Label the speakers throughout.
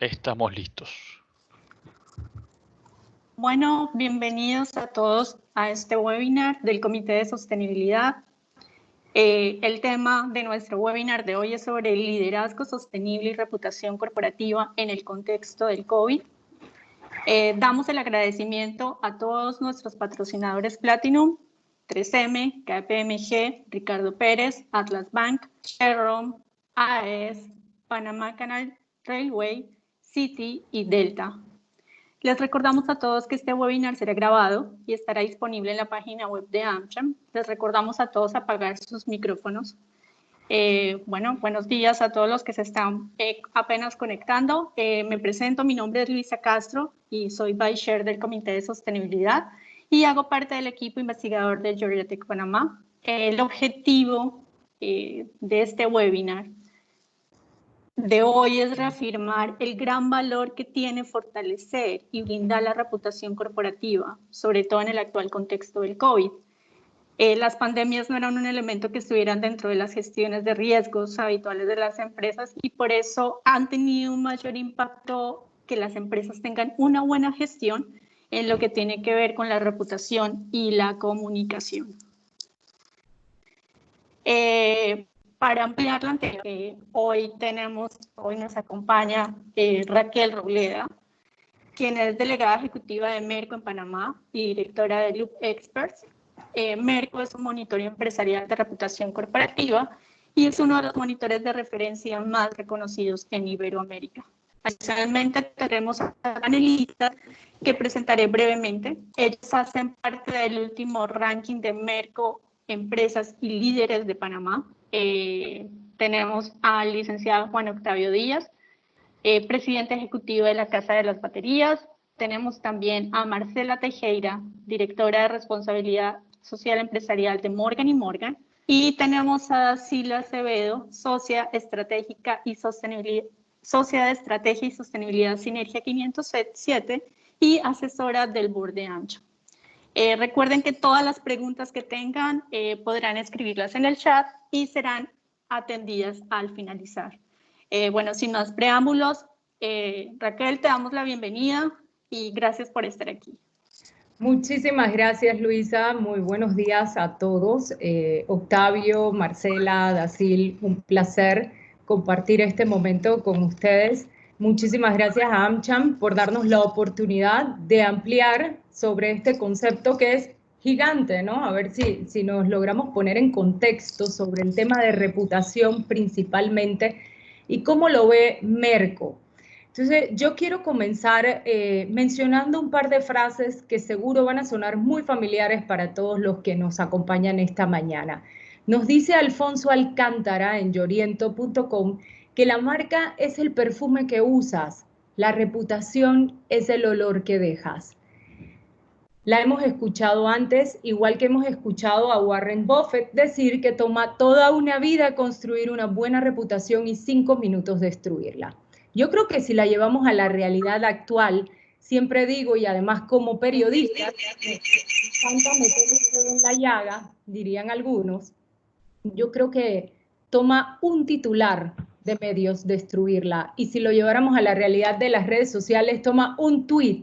Speaker 1: Estamos listos.
Speaker 2: Bueno, bienvenidos a todos a este webinar del Comité de Sostenibilidad. El tema de nuestro webinar de hoy es sobre el liderazgo sostenible y reputación corporativa en el contexto del COVID. Damos el agradecimiento a todos nuestros patrocinadores Platinum, 3M, KPMG, Ricardo Pérez, Atlas Bank, Chevron, AES, Panama Canal Railway, Citi y Delta. Les recordamos a todos que este webinar será grabado y estará disponible en la página web de AmCham. Les recordamos a todos apagar sus micrófonos. Buenos días a todos los que se están apenas conectando. Me presento, mi nombre es Luisa Castro y soy Vice Chair del Comité de Sostenibilidad y hago parte del equipo investigador de Georgia Tech Panamá. El objetivo de este webinar de hoy es reafirmar el gran valor que tiene fortalecer y brindar la reputación corporativa, sobre todo en el actual contexto del COVID. Las pandemias no eran un elemento que estuvieran dentro de las gestiones de riesgos habituales de las empresas y por eso han tenido un mayor impacto que las empresas tengan una buena gestión en lo que tiene que ver con la reputación y la comunicación. Para ampliar la anterior, hoy nos acompaña Raquel Robleda, quien es delegada ejecutiva de Merco en Panamá y directora de Loop Experts. Merco es un monitoreo empresarial de reputación corporativa y es uno de los monitores de referencia más reconocidos en Iberoamérica. Adicionalmente, tenemos a panelistas que presentaré brevemente. Ellos hacen parte del último ranking de Merco Empresas y Líderes de Panamá. Tenemos al licenciado Juan Octavio Díaz, presidente ejecutivo de la Casa de las Baterías. Tenemos también a Marcela Tejera, directora de Responsabilidad Social Empresarial de Morgan & Morgan. Y tenemos a Silvia Acevedo, socia de Estrategia y Sostenibilidad Sinergia 507 y asesora del Board de AmCham. Recuerden que todas las preguntas que tengan podrán escribirlas en el chat y serán atendidas al finalizar. Sin más preámbulos, Raquel, te damos la bienvenida y gracias por estar aquí.
Speaker 3: Muchísimas gracias, Luisa. Muy buenos días a todos. Octavio, Marcela, Dacil, un placer compartir este momento con ustedes. Muchísimas gracias a AmCham por darnos la oportunidad de ampliar sobre este concepto que es gigante, ¿no? A ver si nos logramos poner en contexto sobre el tema de reputación principalmente y cómo lo ve Merco. Entonces, yo quiero comenzar mencionando un par de frases que seguro van a sonar muy familiares para todos los que nos acompañan esta mañana. Nos dice Alfonso Alcántara en yoriento.com que la marca es el perfume que usas, la reputación es el olor que dejas. La hemos escuchado antes, igual que hemos escuchado a Warren Buffett decir que toma toda una vida construir una buena reputación y 5 minutos destruirla. Yo creo que si la llevamos a la realidad actual, siempre digo, y además como periodista, encanta meter el dedo en la llaga, dirían algunos, yo creo que toma un titular de medios destruirla, y si lo lleváramos a la realidad de las redes sociales, toma un tweet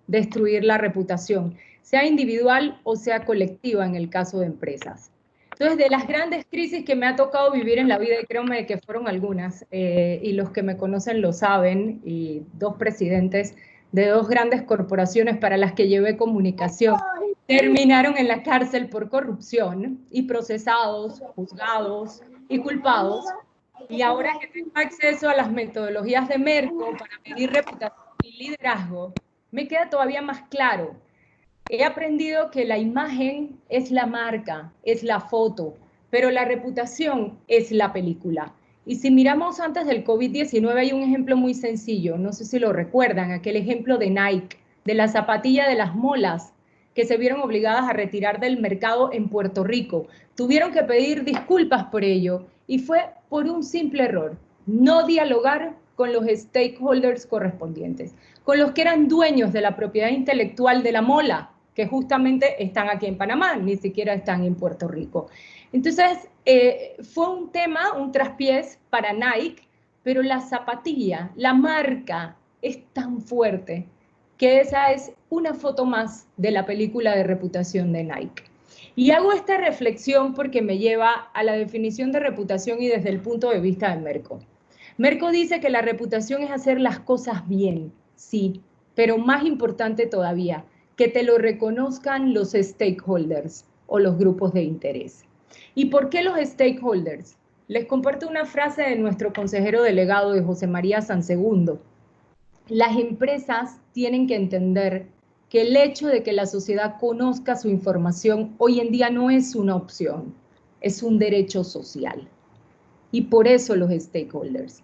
Speaker 3: destruir la reputación, sea individual o sea colectiva en el caso de empresas. Entonces, de las grandes crisis que me ha tocado vivir en la vida, y créanme que fueron algunas, y los que me conocen lo saben, y 2 presidentes de 2 grandes corporaciones para las que llevé comunicación, terminaron en la cárcel por corrupción y procesados, juzgados y culpados. Y ahora que tengo acceso a las metodologías de Merco para medir reputación y liderazgo, me queda todavía más claro. He aprendido que la imagen es la marca, es la foto, pero la reputación es la película. Y si miramos antes del COVID-19 hay un ejemplo muy sencillo, no sé si lo recuerdan, aquel ejemplo de Nike, de la zapatilla de las molas, que se vieron obligadas a retirar del mercado en Puerto Rico. Tuvieron que pedir disculpas por ello y fue por un simple error, no dialogar con los stakeholders correspondientes, con los que eran dueños de la propiedad intelectual de la mola, que justamente están aquí en Panamá, ni siquiera están en Puerto Rico. Entonces, fue un tema, un traspiés para Nike, pero la zapatilla, la marca, es tan fuerte que esa es una foto más de la película de reputación de Nike. Y hago esta reflexión porque me lleva a la definición de reputación y desde el punto de vista de Merco. Merco dice que la reputación es hacer las cosas bien, sí, pero más importante todavía, que te lo reconozcan los stakeholders o los grupos de interés. ¿Y por qué los stakeholders? Les comparto una frase de nuestro consejero delegado de José María Sansegundo. Las empresas tienen que entender que el hecho de que la sociedad conozca su información hoy en día no es una opción, es un derecho social. Y por eso los stakeholders.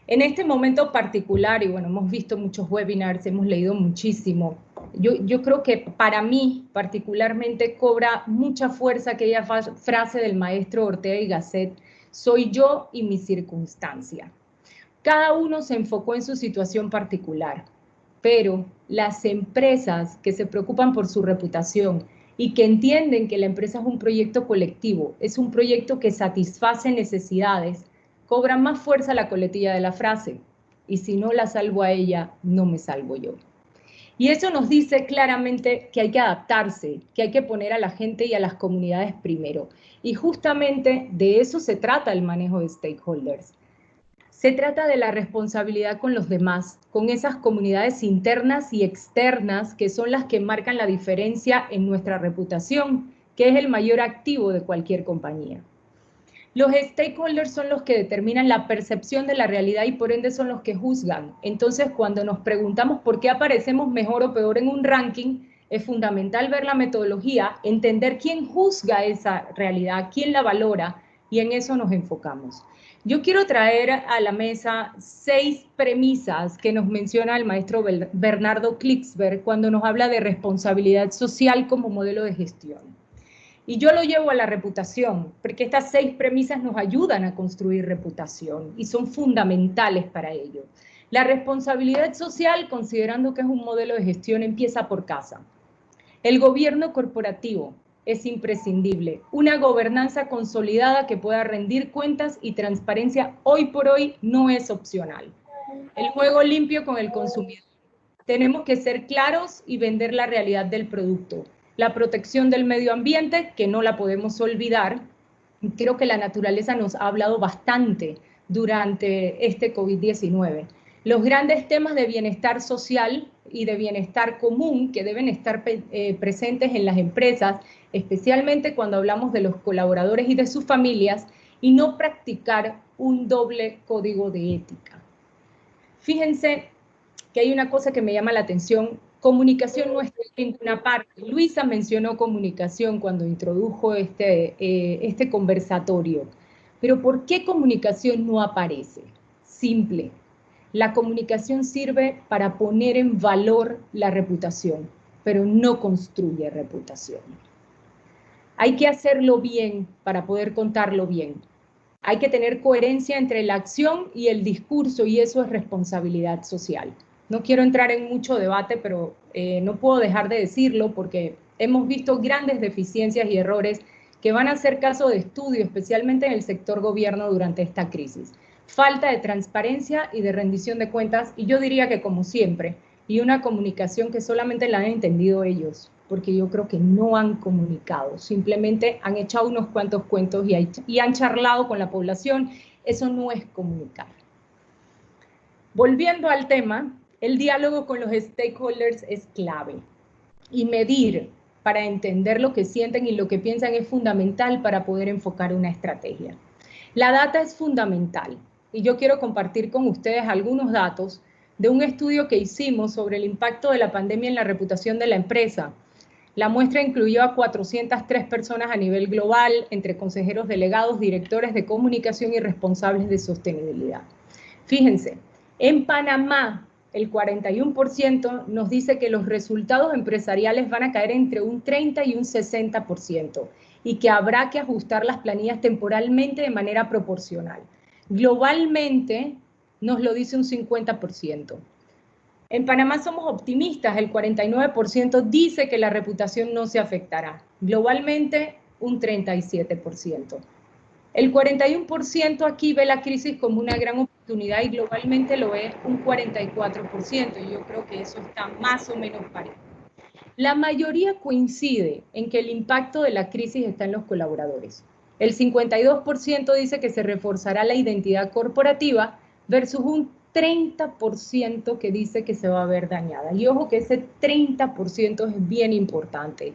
Speaker 3: En este momento particular, y bueno, hemos visto muchos webinars, hemos leído muchísimo, yo creo que para mí particularmente cobra mucha fuerza aquella frase del maestro Ortega y Gasset, soy yo y mi circunstancia. Cada uno se enfocó en su situación particular, pero las empresas que se preocupan por su reputación y que entienden que la empresa es un proyecto colectivo, es un proyecto que satisface necesidades, cobran más fuerza la coletilla de la frase. Y si no la salvo a ella, no me salvo yo. Y eso nos dice claramente que hay que adaptarse, que hay que poner a la gente y a las comunidades primero. Y justamente de eso se trata el manejo de stakeholders. Se trata de la responsabilidad con los demás, con esas comunidades internas y externas que son las que marcan la diferencia en nuestra reputación, que es el mayor activo de cualquier compañía. Los stakeholders son los que determinan la percepción de la realidad y por ende son los que juzgan. Entonces, cuando nos preguntamos por qué aparecemos mejor o peor en un ranking, es fundamental ver la metodología, entender quién juzga esa realidad, quién la valora, y en eso nos enfocamos. Yo quiero traer a la mesa 6 premisas que nos menciona el maestro Bernardo Klicksberg cuando nos habla de responsabilidad social como modelo de gestión. Y yo lo llevo a la reputación, porque estas 6 premisas nos ayudan a construir reputación y son fundamentales para ello. La responsabilidad social, considerando que es un modelo de gestión, empieza por casa. El gobierno corporativo es imprescindible. Una gobernanza consolidada que pueda rendir cuentas y transparencia hoy por hoy no es opcional. El juego limpio con el consumidor. Tenemos que ser claros y vender la realidad del producto. La protección del medio ambiente, que no la podemos olvidar. Creo que la naturaleza nos ha hablado bastante durante este COVID-19. Los grandes temas de bienestar social y de bienestar común que deben estar presentes en las empresas, especialmente cuando hablamos de los colaboradores y de sus familias, y no practicar un doble código de ética. Fíjense que hay una cosa que me llama la atención. Comunicación no está en ninguna parte. Luisa mencionó comunicación cuando introdujo este conversatorio. Pero ¿por qué comunicación no aparece? Simple. La comunicación sirve para poner en valor la reputación, pero no construye reputación. Hay que hacerlo bien para poder contarlo bien. Hay que tener coherencia entre la acción y el discurso, y eso es responsabilidad social. No quiero entrar en mucho debate, pero no puedo dejar de decirlo porque hemos visto grandes deficiencias y errores que van a ser caso de estudio, especialmente en el sector gobierno durante esta crisis. Falta de transparencia y de rendición de cuentas, y yo diría que como siempre, y una comunicación que solamente la han entendido ellos, porque yo creo que no han comunicado, simplemente han echado unos cuantos cuentos y han charlado con la población. Eso no es comunicar. Volviendo al tema, el diálogo con los stakeholders es clave, y medir para entender lo que sienten y lo que piensan es fundamental para poder enfocar una estrategia. La data es fundamental, y yo quiero compartir con ustedes algunos datos de un estudio que hicimos sobre el impacto de la pandemia en la reputación de la empresa. La muestra incluyó a 403 personas a nivel global, entre consejeros delegados, directores de comunicación y responsables de sostenibilidad. Fíjense, en Panamá, el 41% nos dice que los resultados empresariales van a caer entre un 30 y un 60% y que habrá que ajustar las planillas temporalmente de manera proporcional. Globalmente nos lo dice un 50%. En Panamá somos optimistas, el 49% dice que la reputación no se afectará. Globalmente, un 37%. El 41% aquí ve la crisis como una gran oportunidad oportunidad y globalmente lo es un 44%, y yo creo que eso está más o menos parejo. La mayoría coincide en que el impacto de la crisis está en los colaboradores. El 52% dice que se reforzará la identidad corporativa versus un 30% que dice que se va a ver dañada. Y ojo que ese 30% es bien importante,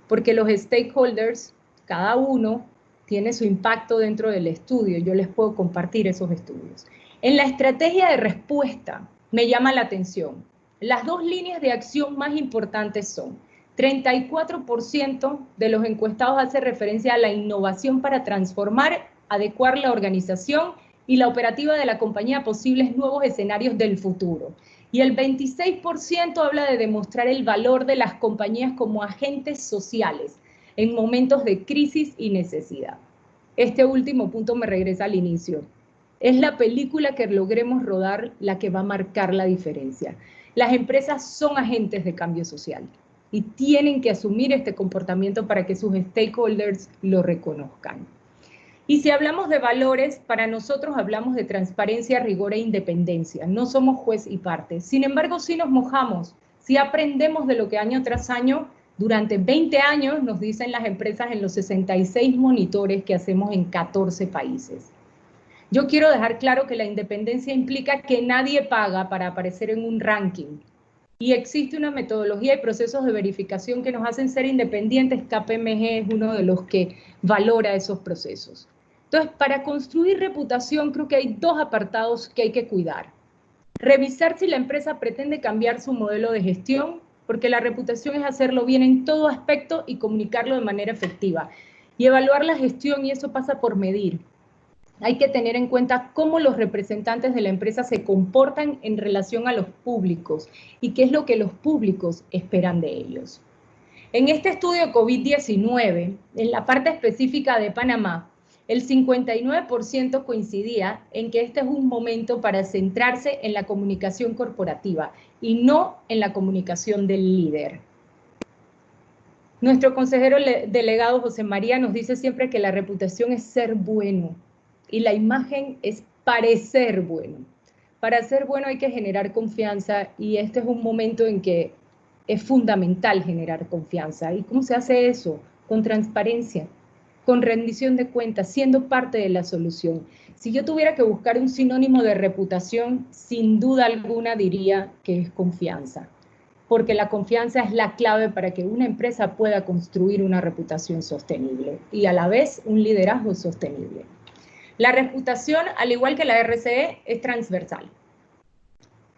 Speaker 3: porque los stakeholders, cada uno tiene su impacto dentro del estudio. Yo les puedo compartir esos estudios. En la estrategia de respuesta me llama la atención. Las dos líneas de acción más importantes son 34% de los encuestados hace referencia a la innovación para transformar, adecuar la organización y la operativa de la compañía a posibles nuevos escenarios del futuro. Y el 26% habla de demostrar el valor de las compañías como agentes sociales en momentos de crisis y necesidad. Este último punto me regresa al inicio. Es la película que logremos rodar la que va a marcar la diferencia. Las empresas son agentes de cambio social y tienen que asumir este comportamiento para que sus stakeholders lo reconozcan. Y si hablamos de valores, para nosotros hablamos de transparencia, rigor e independencia. No somos juez y parte. Sin embargo, sí nos mojamos, sí aprendemos de lo que año tras año, durante 20 años, nos dicen las empresas en los 66 monitores que hacemos en 14 países. Yo quiero dejar claro que la independencia implica que nadie paga para aparecer en un ranking. Y existe una metodología y procesos de verificación que nos hacen ser independientes. KPMG es uno de los que valora esos procesos. Entonces, para construir reputación, creo que hay dos apartados que hay que cuidar. Revisar si la empresa pretende cambiar su modelo de gestión, porque la reputación es hacerlo bien en todo aspecto y comunicarlo de manera efectiva. Y evaluar la gestión, y eso pasa por medir. Hay que tener en cuenta cómo los representantes de la empresa se comportan en relación a los públicos y qué es lo que los públicos esperan de ellos. En este estudio COVID-19, en la parte específica de Panamá, el 59% coincidía en que este es un momento para centrarse en la comunicación corporativa y no en la comunicación del líder. Nuestro consejero delegado José María nos dice siempre que la reputación es ser bueno y la imagen es parecer bueno. Para ser bueno hay que generar confianza y este es un momento en que es fundamental generar confianza. ¿Y cómo se hace eso? Con transparencia, con rendición de cuentas, siendo parte de la solución. Si yo tuviera que buscar un sinónimo de reputación, sin duda alguna diría que es confianza, porque la confianza es la clave para que una empresa pueda construir una reputación sostenible y a la vez un liderazgo sostenible. La reputación, al igual que la RCE, es transversal.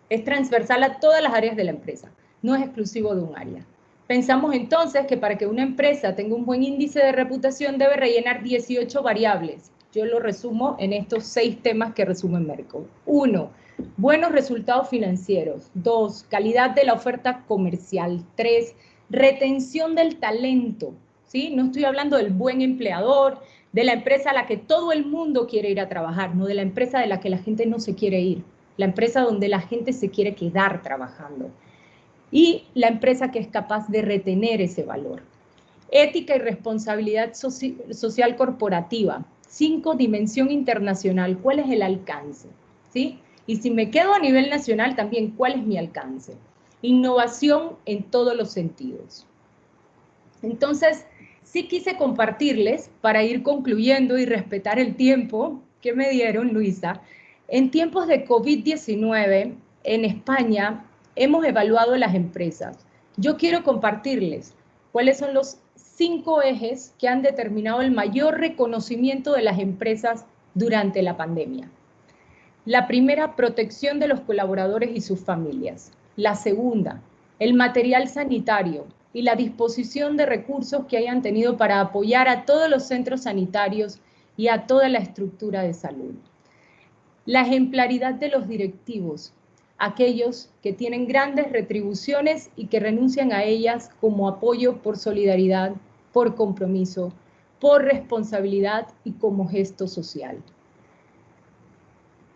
Speaker 3: Es transversal a todas las áreas de la empresa, no es exclusivo de un área. Pensamos entonces que para que una empresa tenga un buen índice de reputación debe rellenar 18 variables. Yo lo resumo en estos 6 temas que resume Merco. 1, buenos resultados financieros. 2, calidad de la oferta comercial. 3, retención del talento. ¿Sí? No estoy hablando del buen empleador, de la empresa a la que todo el mundo quiere ir a trabajar, no de la empresa de la que la gente no se quiere ir, la empresa donde la gente se quiere quedar trabajando. Y la empresa que es capaz de retener ese valor. Ética y responsabilidad social corporativa. 5, dimensión internacional. ¿Cuál es el alcance? ¿Sí? Y si me quedo a nivel nacional también, ¿cuál es mi alcance? Innovación en todos los sentidos. Entonces, sí quise compartirles, para ir concluyendo y respetar el tiempo que me dieron, Luisa. En tiempos de COVID-19, en España, hemos evaluado las empresas. Yo quiero compartirles cuáles son los 5 ejes que han determinado el mayor reconocimiento de las empresas durante la pandemia. La primera, protección de los colaboradores y sus familias. La segunda, el material sanitario y la disposición de recursos que hayan tenido para apoyar a todos los centros sanitarios y a toda la estructura de salud. La ejemplaridad de los directivos, aquellos que tienen grandes retribuciones y que renuncian a ellas como apoyo por solidaridad, por compromiso, por responsabilidad y como gesto social.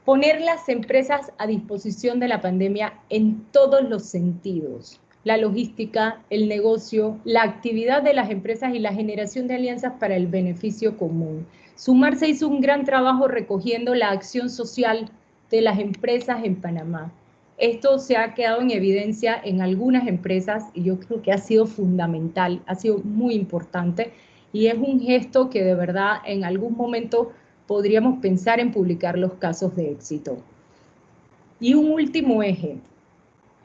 Speaker 3: Poner las empresas a disposición de la pandemia en todos los sentidos. La logística, el negocio, la actividad de las empresas y la generación de alianzas para el beneficio común. Sumarse hizo un gran trabajo recogiendo la acción social de las empresas en Panamá. Esto se ha quedado en evidencia en algunas empresas y yo creo que ha sido fundamental, ha sido muy importante y es un gesto que de verdad en algún momento podríamos pensar en publicar los casos de éxito. Y un último eje,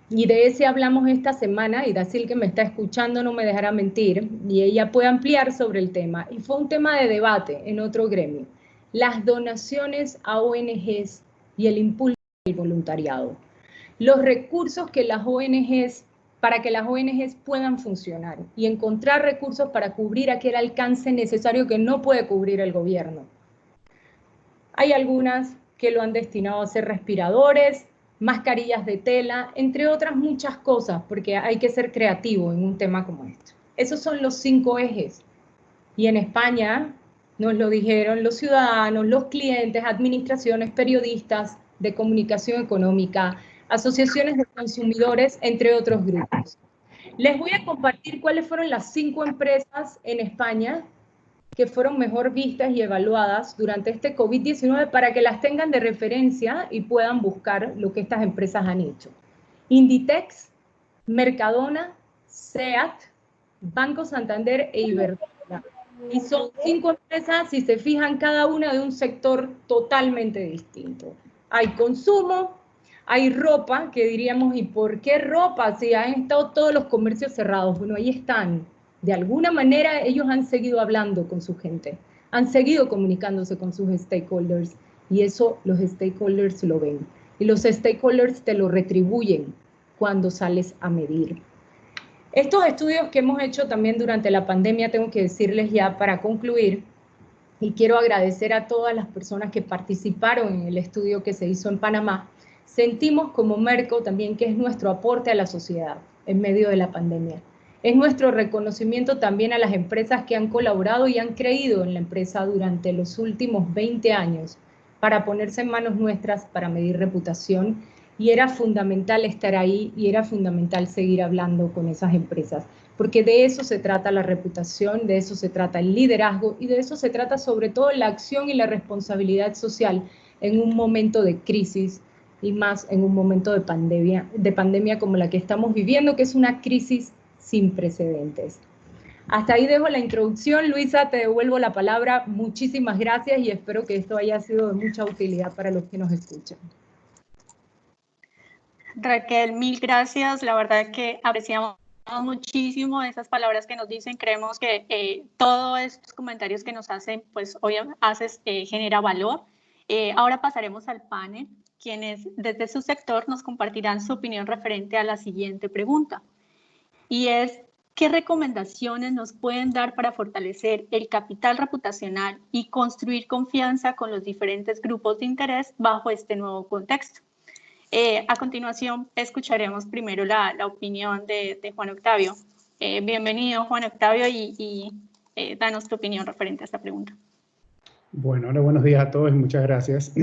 Speaker 3: y de ese hablamos esta semana, y Dacil, que me está escuchando, no me dejará mentir, y ella puede ampliar sobre el tema, y fue un tema de debate en otro gremio, las donaciones a ONGs y el impulso del voluntariado. Los recursos que las ONGs, para que las ONGs puedan funcionar, y encontrar recursos para cubrir aquel alcance necesario que no puede cubrir el gobierno. Hay algunas que lo han destinado a hacer respiradores, mascarillas de tela, entre otras muchas cosas, porque hay que ser creativo en un tema como este. Esos son los 5 ejes. Y en España nos lo dijeron los ciudadanos, los clientes, administraciones, periodistas de comunicación económica, asociaciones de consumidores, entre otros grupos. Les voy a compartir cuáles fueron las 5 empresas en España que fueron mejor vistas y evaluadas durante este COVID-19 para que las tengan de referencia y puedan buscar lo que estas empresas han hecho. Inditex, Mercadona, SEAT, Banco Santander e Iberdrola. Y son 5 empresas, si se fijan, cada una de un sector totalmente distinto. Hay consumo, hay ropa, que diríamos, ¿y por qué ropa? Si han estado todos los comercios cerrados. Bueno, ahí están. De alguna manera ellos han seguido hablando con su gente, han seguido comunicándose con sus stakeholders y eso los stakeholders lo ven. Y los stakeholders te lo retribuyen cuando sales a medir. Estos estudios que hemos hecho también durante la pandemia, tengo que decirles ya para concluir, y quiero agradecer a todas las personas que participaron en el estudio que se hizo en Panamá, sentimos como Merco también que es nuestro aporte a la sociedad en medio de la pandemia. Es nuestro reconocimiento también a las empresas que han colaborado y han creído en la empresa durante los últimos 20 años para ponerse en manos nuestras para medir reputación y era fundamental estar ahí y era fundamental seguir hablando con esas empresas porque de eso se trata la reputación, de eso se trata el liderazgo y de eso se trata sobre todo la acción y la responsabilidad social en un momento de crisis y más en un momento de pandemia como la que estamos viviendo, que es una crisis sin precedentes. Hasta ahí dejo la introducción. Luisa, te devuelvo la palabra. Muchísimas gracias y espero que esto haya sido de mucha utilidad para los que nos escuchan.
Speaker 2: Raquel, mil gracias. La verdad que apreciamos muchísimo esas palabras que nos dicen. Creemos que todos estos comentarios que nos hacen, pues obviamente genera valor. Ahora pasaremos al panel, quienes desde su sector nos compartirán su opinión referente a la siguiente pregunta. Y es, ¿qué recomendaciones nos pueden dar para fortalecer el capital reputacional y construir confianza con los diferentes grupos de interés bajo este nuevo contexto? A continuación, escucharemos primero la opinión de Juan Octavio. Bienvenido, Juan Octavio, y danos tu opinión referente a esta pregunta.
Speaker 1: Bueno, hola, buenos días a todos y muchas gracias.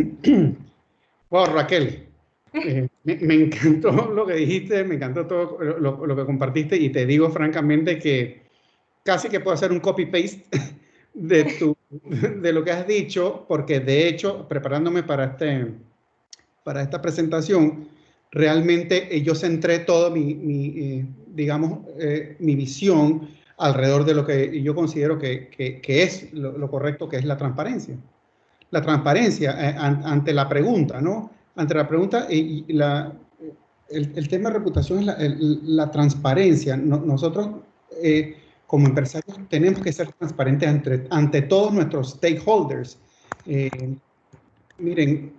Speaker 1: Wow, Raquel, me encantó lo que dijiste, me encantó todo lo que compartiste y te digo francamente que casi que puedo hacer un copy-paste de lo que has dicho, porque de hecho, preparándome para esta presentación, realmente yo centré todo mi visión alrededor de lo que yo considero que es lo correcto, que es la transparencia. La transparencia ante la pregunta, ¿no? Ante la pregunta, el tema de reputación es la transparencia. Nosotros, como empresarios, tenemos que ser transparentes ante todos nuestros stakeholders. Miren,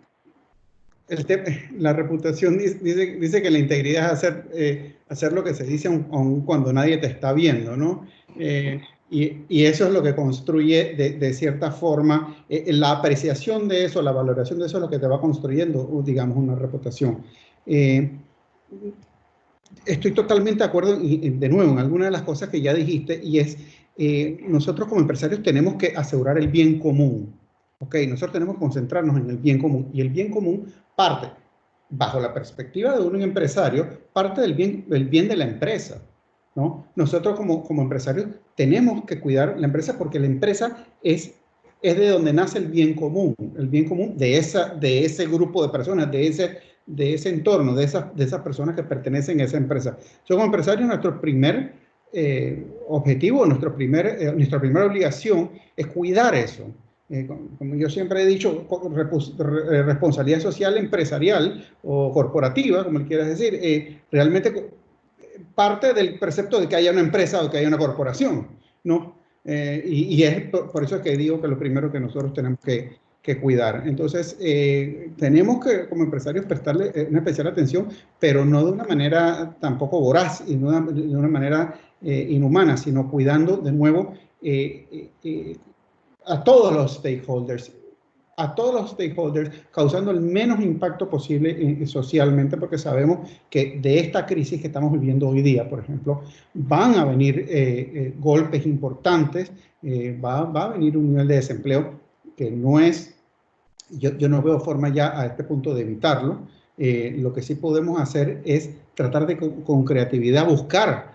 Speaker 1: la reputación dice que la integridad es hacer lo que se dice aun cuando nadie te está viendo, ¿no? Y eso es lo que construye de cierta forma la apreciación de eso, la valoración de eso es lo que te va construyendo, digamos, una reputación. Estoy totalmente de acuerdo, y de nuevo, en alguna de las cosas que ya dijiste, y es, nosotros como empresarios tenemos que asegurar el bien común. Ok, nosotros tenemos que concentrarnos en el bien común, y el bien común parte, bajo la perspectiva de un empresario, parte del bien de la empresa, ¿no? Nosotros como empresarios tenemos que cuidar la empresa porque la empresa es es de donde nace el bien común de ese grupo de personas, de ese entorno, de esas personas que pertenecen a esa empresa. Como empresarios, nuestro primer objetivo, nuestra primera obligación es cuidar eso. Como yo siempre he dicho, responsabilidad social empresarial o corporativa, como le quieras decir, realmente parte del precepto de que haya una empresa o que haya una corporación, ¿no? Y es por eso que digo que lo primero que nosotros tenemos que cuidar. Entonces, tenemos que, como empresarios, prestarle una especial atención, pero no de una manera tampoco voraz y de una manera inhumana, sino cuidando de nuevo a todos los stakeholders, causando el menos impacto posible socialmente, porque sabemos que de esta crisis que estamos viviendo hoy día, por ejemplo, van a venir golpes importantes, va a venir un nivel de desempleo que no es, yo no veo forma ya a este punto de evitarlo. Lo que sí podemos hacer es tratar de con creatividad buscar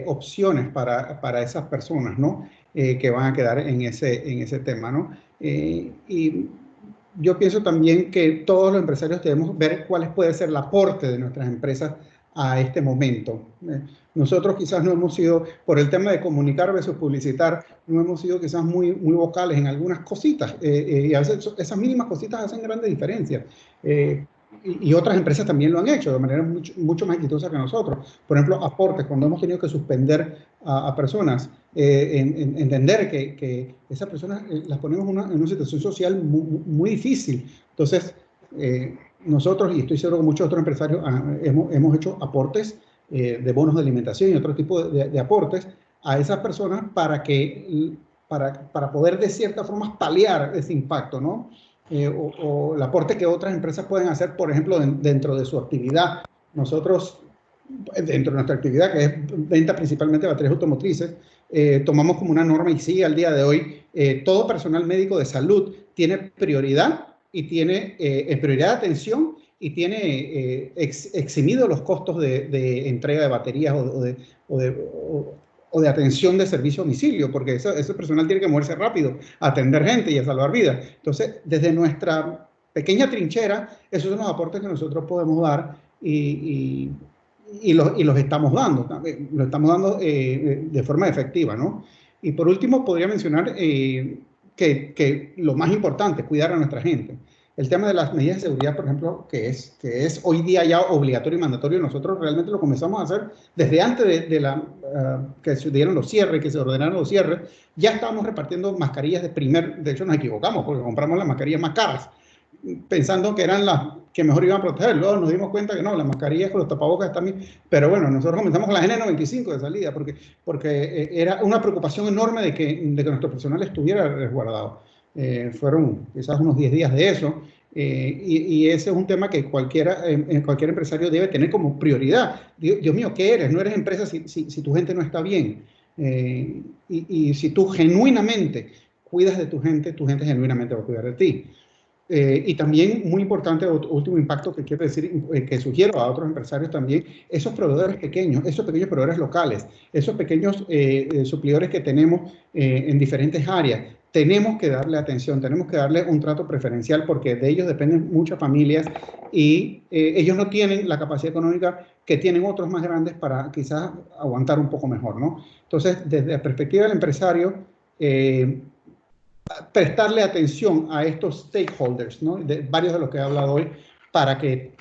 Speaker 1: opciones para esas personas, ¿no? Que van a quedar en ese tema, ¿no? Y yo pienso también que todos los empresarios debemos ver cuál puede ser el aporte de nuestras empresas a este momento. Nosotros quizás no hemos sido, por el tema de comunicar versus publicitar, no hemos sido quizás muy vocales en algunas cositas, y a veces esas mínimas cositas hacen grandes diferencias. Y otras empresas también lo han hecho de manera mucho más exitosa que nosotros. Por ejemplo, aportes, cuando hemos tenido que suspender a personas, entender que esas personas las ponemos en una situación social muy difícil. Entonces, nosotros, y estoy seguro que muchos otros empresarios, hemos hecho aportes de bonos de alimentación y otro tipo de aportes a esas personas para poder de cierta forma paliar ese impacto, ¿no? O el aporte que otras empresas pueden hacer, por ejemplo, dentro de su actividad. Nosotros, dentro de nuestra actividad, que es venta principalmente de baterías automotrices, tomamos como una norma, y sí, al día de hoy, todo personal médico de salud tiene prioridad y tiene prioridad de atención y tiene eximido los costos de entrega de baterías o de atención de servicio a domicilio, porque ese personal tiene que moverse rápido, a atender gente y a salvar vidas. Entonces, desde nuestra pequeña trinchera, esos son los aportes que nosotros podemos dar y los estamos dando. Lo estamos dando de forma efectiva, ¿no? Y por último, podría mencionar que lo más importante, cuidar a nuestra gente. El tema de las medidas de seguridad, por ejemplo, que es hoy día ya obligatorio y mandatorio, nosotros realmente lo comenzamos a hacer desde antes que se dieron los cierres, que se ordenaron los cierres. Ya estábamos repartiendo mascarillas de hecho nos equivocamos porque compramos las mascarillas más caras, pensando que eran las que mejor iban a proteger. Luego nos dimos cuenta que no, las mascarillas con los tapabocas también. Pero bueno, nosotros comenzamos con la N95 de salida porque era una preocupación enorme de que nuestro personal estuviera resguardado. Fueron quizás unos 10 días de eso, y ese es un tema que cualquier empresario debe tener como prioridad. Dios mío, ¿qué eres? No eres empresa si tu gente no está bien. Y si tú genuinamente cuidas de tu gente genuinamente va a cuidar de ti. Y también, muy importante, último impacto que quiero decir, que sugiero a otros empresarios también, esos proveedores pequeños, esos pequeños proveedores locales, esos pequeños suplidores que tenemos en diferentes áreas, tenemos que darle atención, tenemos que darle un trato preferencial, porque de ellos dependen muchas familias y ellos no tienen la capacidad económica que tienen otros más grandes para quizás aguantar un poco mejor, ¿no? Entonces, desde la perspectiva del empresario, prestarle atención a estos stakeholders, ¿no? Varios de los que he hablado hoy, para que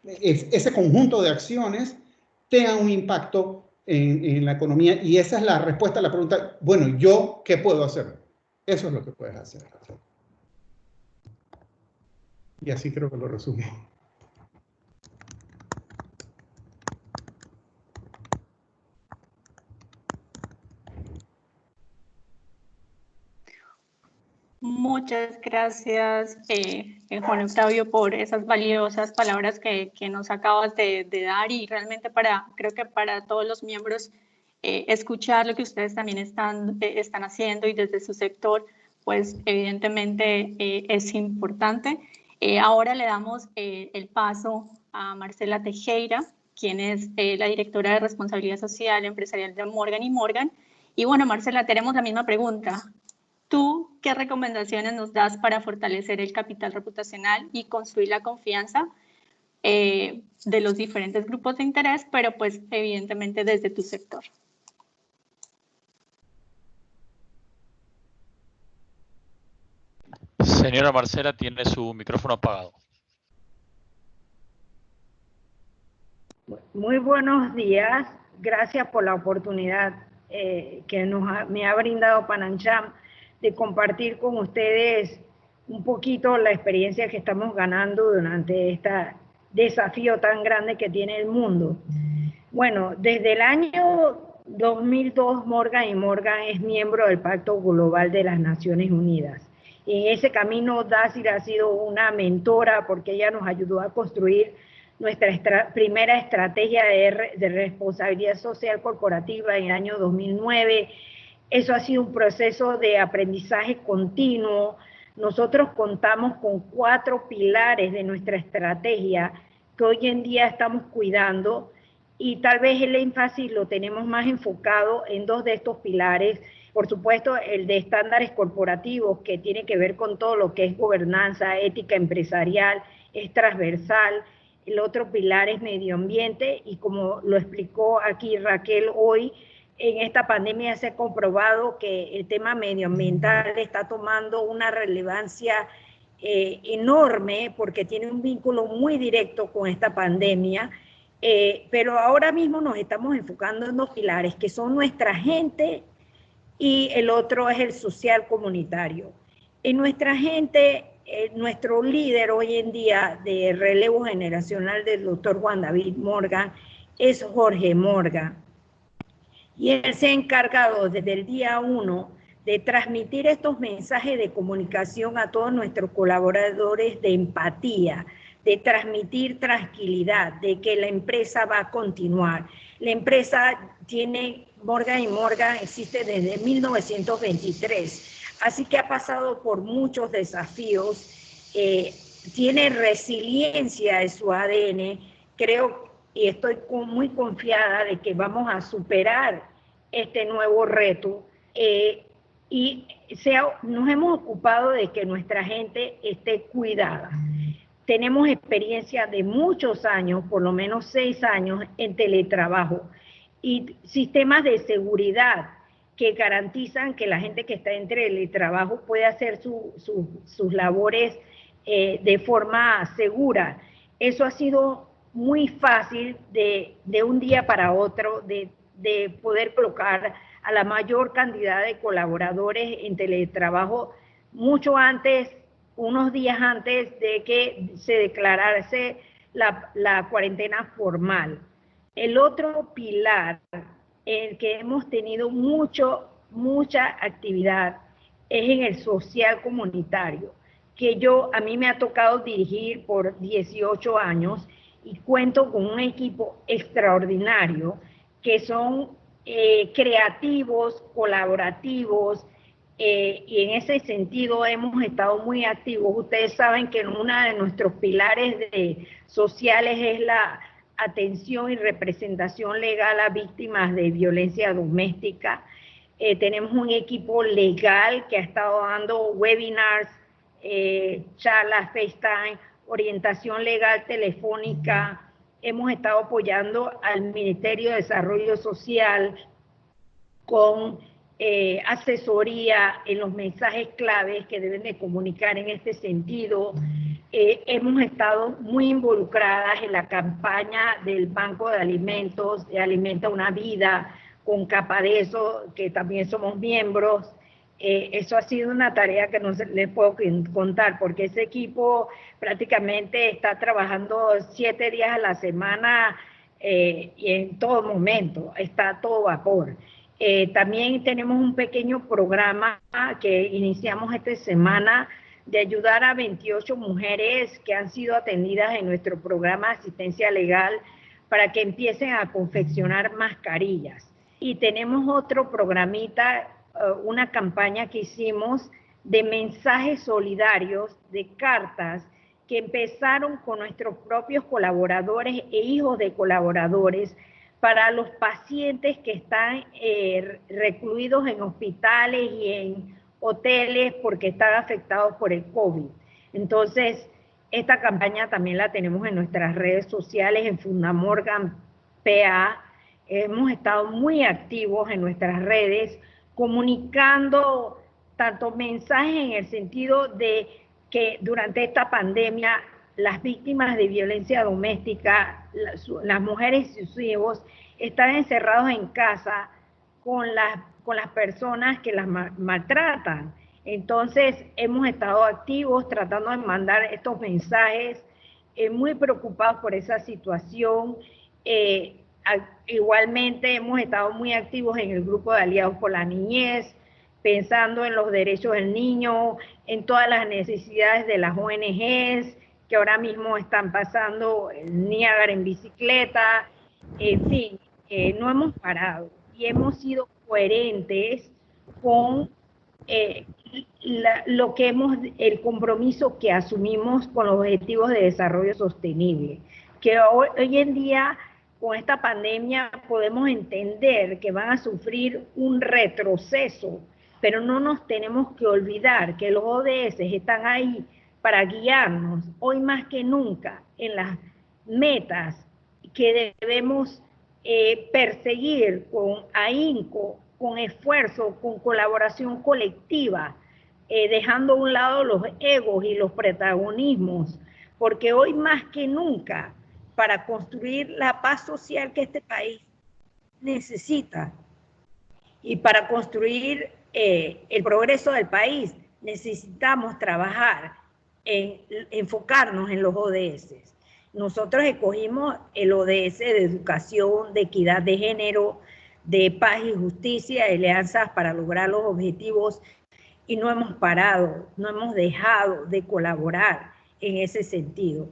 Speaker 1: ese conjunto de acciones tenga un impacto en la economía. Y esa es la respuesta a la pregunta, bueno, ¿yo qué puedo hacer? Eso es lo que puedes hacer. Y así creo que lo resumo.
Speaker 2: Muchas gracias, Juan Octavio, por esas valiosas palabras que nos acabas de dar, y realmente creo que para todos los miembros escuchar lo que ustedes también están haciendo y desde su sector, pues evidentemente es importante. Ahora le damos el paso a Marcela Tejera, quien es la directora de Responsabilidad Social Empresarial de Morgan & Morgan. Y bueno, Marcela, tenemos la misma pregunta. ¿Tú qué recomendaciones nos das para fortalecer el capital reputacional y construir la confianza de los diferentes grupos de interés, pero pues evidentemente desde tu sector?
Speaker 4: Señora Marcela, tiene su micrófono apagado.
Speaker 5: Muy buenos días. Gracias por la oportunidad que me ha brindado PanAmCham de compartir con ustedes un poquito la experiencia que estamos ganando durante este desafío tan grande que tiene el mundo. Bueno, desde el año 2002 Morgan & Morgan es miembro del Pacto Global de las Naciones Unidas. Y en ese camino Dasil ha sido una mentora porque ella nos ayudó a construir nuestra primera estrategia de responsabilidad social corporativa en el año 2009. Eso ha sido un proceso de aprendizaje continuo. Nosotros contamos con 4 pilares de nuestra estrategia que hoy en día estamos cuidando, y tal vez el énfasis lo tenemos más enfocado en 2 de estos pilares. Por supuesto, el de estándares corporativos, que tiene que ver con todo lo que es gobernanza, ética empresarial, es transversal. El otro pilar es medio ambiente, y como lo explicó aquí Raquel hoy, en esta pandemia se ha comprobado que el tema medioambiental está tomando una relevancia enorme, porque tiene un vínculo muy directo con esta pandemia. Pero ahora mismo nos estamos enfocando en 2 pilares, que son nuestra gente y el otro es el social comunitario. En nuestra gente, nuestro líder hoy en día de relevo generacional del doctor Juan David Morgan es Jorge Morgan. Y él se ha encargado desde el día 1 de transmitir estos mensajes de comunicación a todos nuestros colaboradores de empatía, de transmitir tranquilidad, de que la empresa va a continuar. La empresa Morgan & Morgan existe desde 1923, así que ha pasado por muchos desafíos, tiene resiliencia en su ADN. Creo y estoy muy confiada de que vamos a superar este nuevo reto, y nos hemos ocupado de que nuestra gente esté cuidada. Tenemos experiencia de muchos años, por lo menos 6 años, en teletrabajo, y sistemas de seguridad que garantizan que la gente que está en teletrabajo puede hacer sus labores de forma segura. Eso ha sido muy fácil de un día para otro, de poder colocar a la mayor cantidad de colaboradores en teletrabajo mucho antes, unos días antes de que se declarase la cuarentena formal. El otro pilar en el que hemos tenido mucha actividad es en el social comunitario, que a mí me ha tocado dirigir por 18 años, y cuento con un equipo extraordinario que son creativos, colaborativos, y en ese sentido hemos estado muy activos. Ustedes saben que uno de nuestros pilares sociales es la atención y representación legal a víctimas de violencia doméstica. Tenemos un equipo legal que ha estado dando webinars, charlas, FaceTime, orientación legal telefónica. Hemos estado apoyando al Ministerio de Desarrollo Social con asesoría en los mensajes claves que deben de comunicar en este sentido. Hemos estado muy involucradas en la campaña del Banco de Alimentos, de Alimenta una Vida, con Capadeso, que también somos miembros. Eso ha sido una tarea que no les puedo contar, porque ese equipo prácticamente está trabajando 7 días a la semana y en todo momento, está a todo vapor. También tenemos un pequeño programa que iniciamos esta semana de ayudar a 28 mujeres que han sido atendidas en nuestro programa de asistencia legal para que empiecen a confeccionar mascarillas. Y tenemos otro programita, una campaña que hicimos de mensajes solidarios, de cartas que empezaron con nuestros propios colaboradores e hijos de colaboradores para los pacientes que están recluidos en hospitales y en hoteles porque están afectados por el COVID. Entonces, esta campaña también la tenemos en nuestras redes sociales, en Fundamorgan PA. Hemos estado muy activos en nuestras redes, comunicando tanto mensajes en el sentido de que durante esta pandemia las víctimas de violencia doméstica, las mujeres y sus hijos, están encerrados en casa con las personas que las maltratan. Entonces, hemos estado activos tratando de mandar estos mensajes, muy preocupados por esa situación. Igualmente, hemos estado muy activos en el grupo de Aliados por la Niñez, pensando en los derechos del niño, en todas las necesidades de las ONGs, que ahora mismo están pasando el Niágara en bicicleta. En fin, no hemos parado y hemos sido coherentes con el compromiso que asumimos con los Objetivos de Desarrollo Sostenible, que hoy en día con esta pandemia podemos entender que van a sufrir un retroceso, pero no nos tenemos que olvidar que los ODS están ahí para guiarnos hoy más que nunca en las metas que debemos perseguir con ahínco, con esfuerzo, con colaboración colectiva, dejando a un lado los egos y los protagonismos, porque hoy más que nunca, para construir la paz social que este país necesita y para construir el progreso del país, necesitamos trabajar en enfocarnos en los ODS. Nosotros escogimos el ODS de educación, de equidad de género, de paz y justicia, alianzas para lograr los objetivos, y no hemos parado, no hemos dejado de colaborar en ese sentido.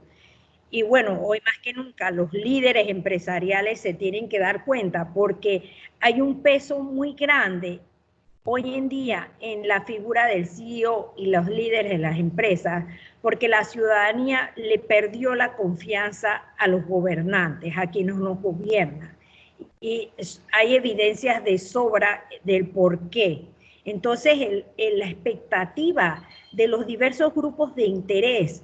Speaker 5: Y bueno, hoy más que nunca los líderes empresariales se tienen que dar cuenta porque hay un peso muy grande hoy en día en la figura del CEO y los líderes de las empresas, porque la ciudadanía le perdió la confianza a los gobernantes, a quienes nos gobiernan. Y hay evidencias de sobra del por qué. Entonces, la expectativa de los diversos grupos de interés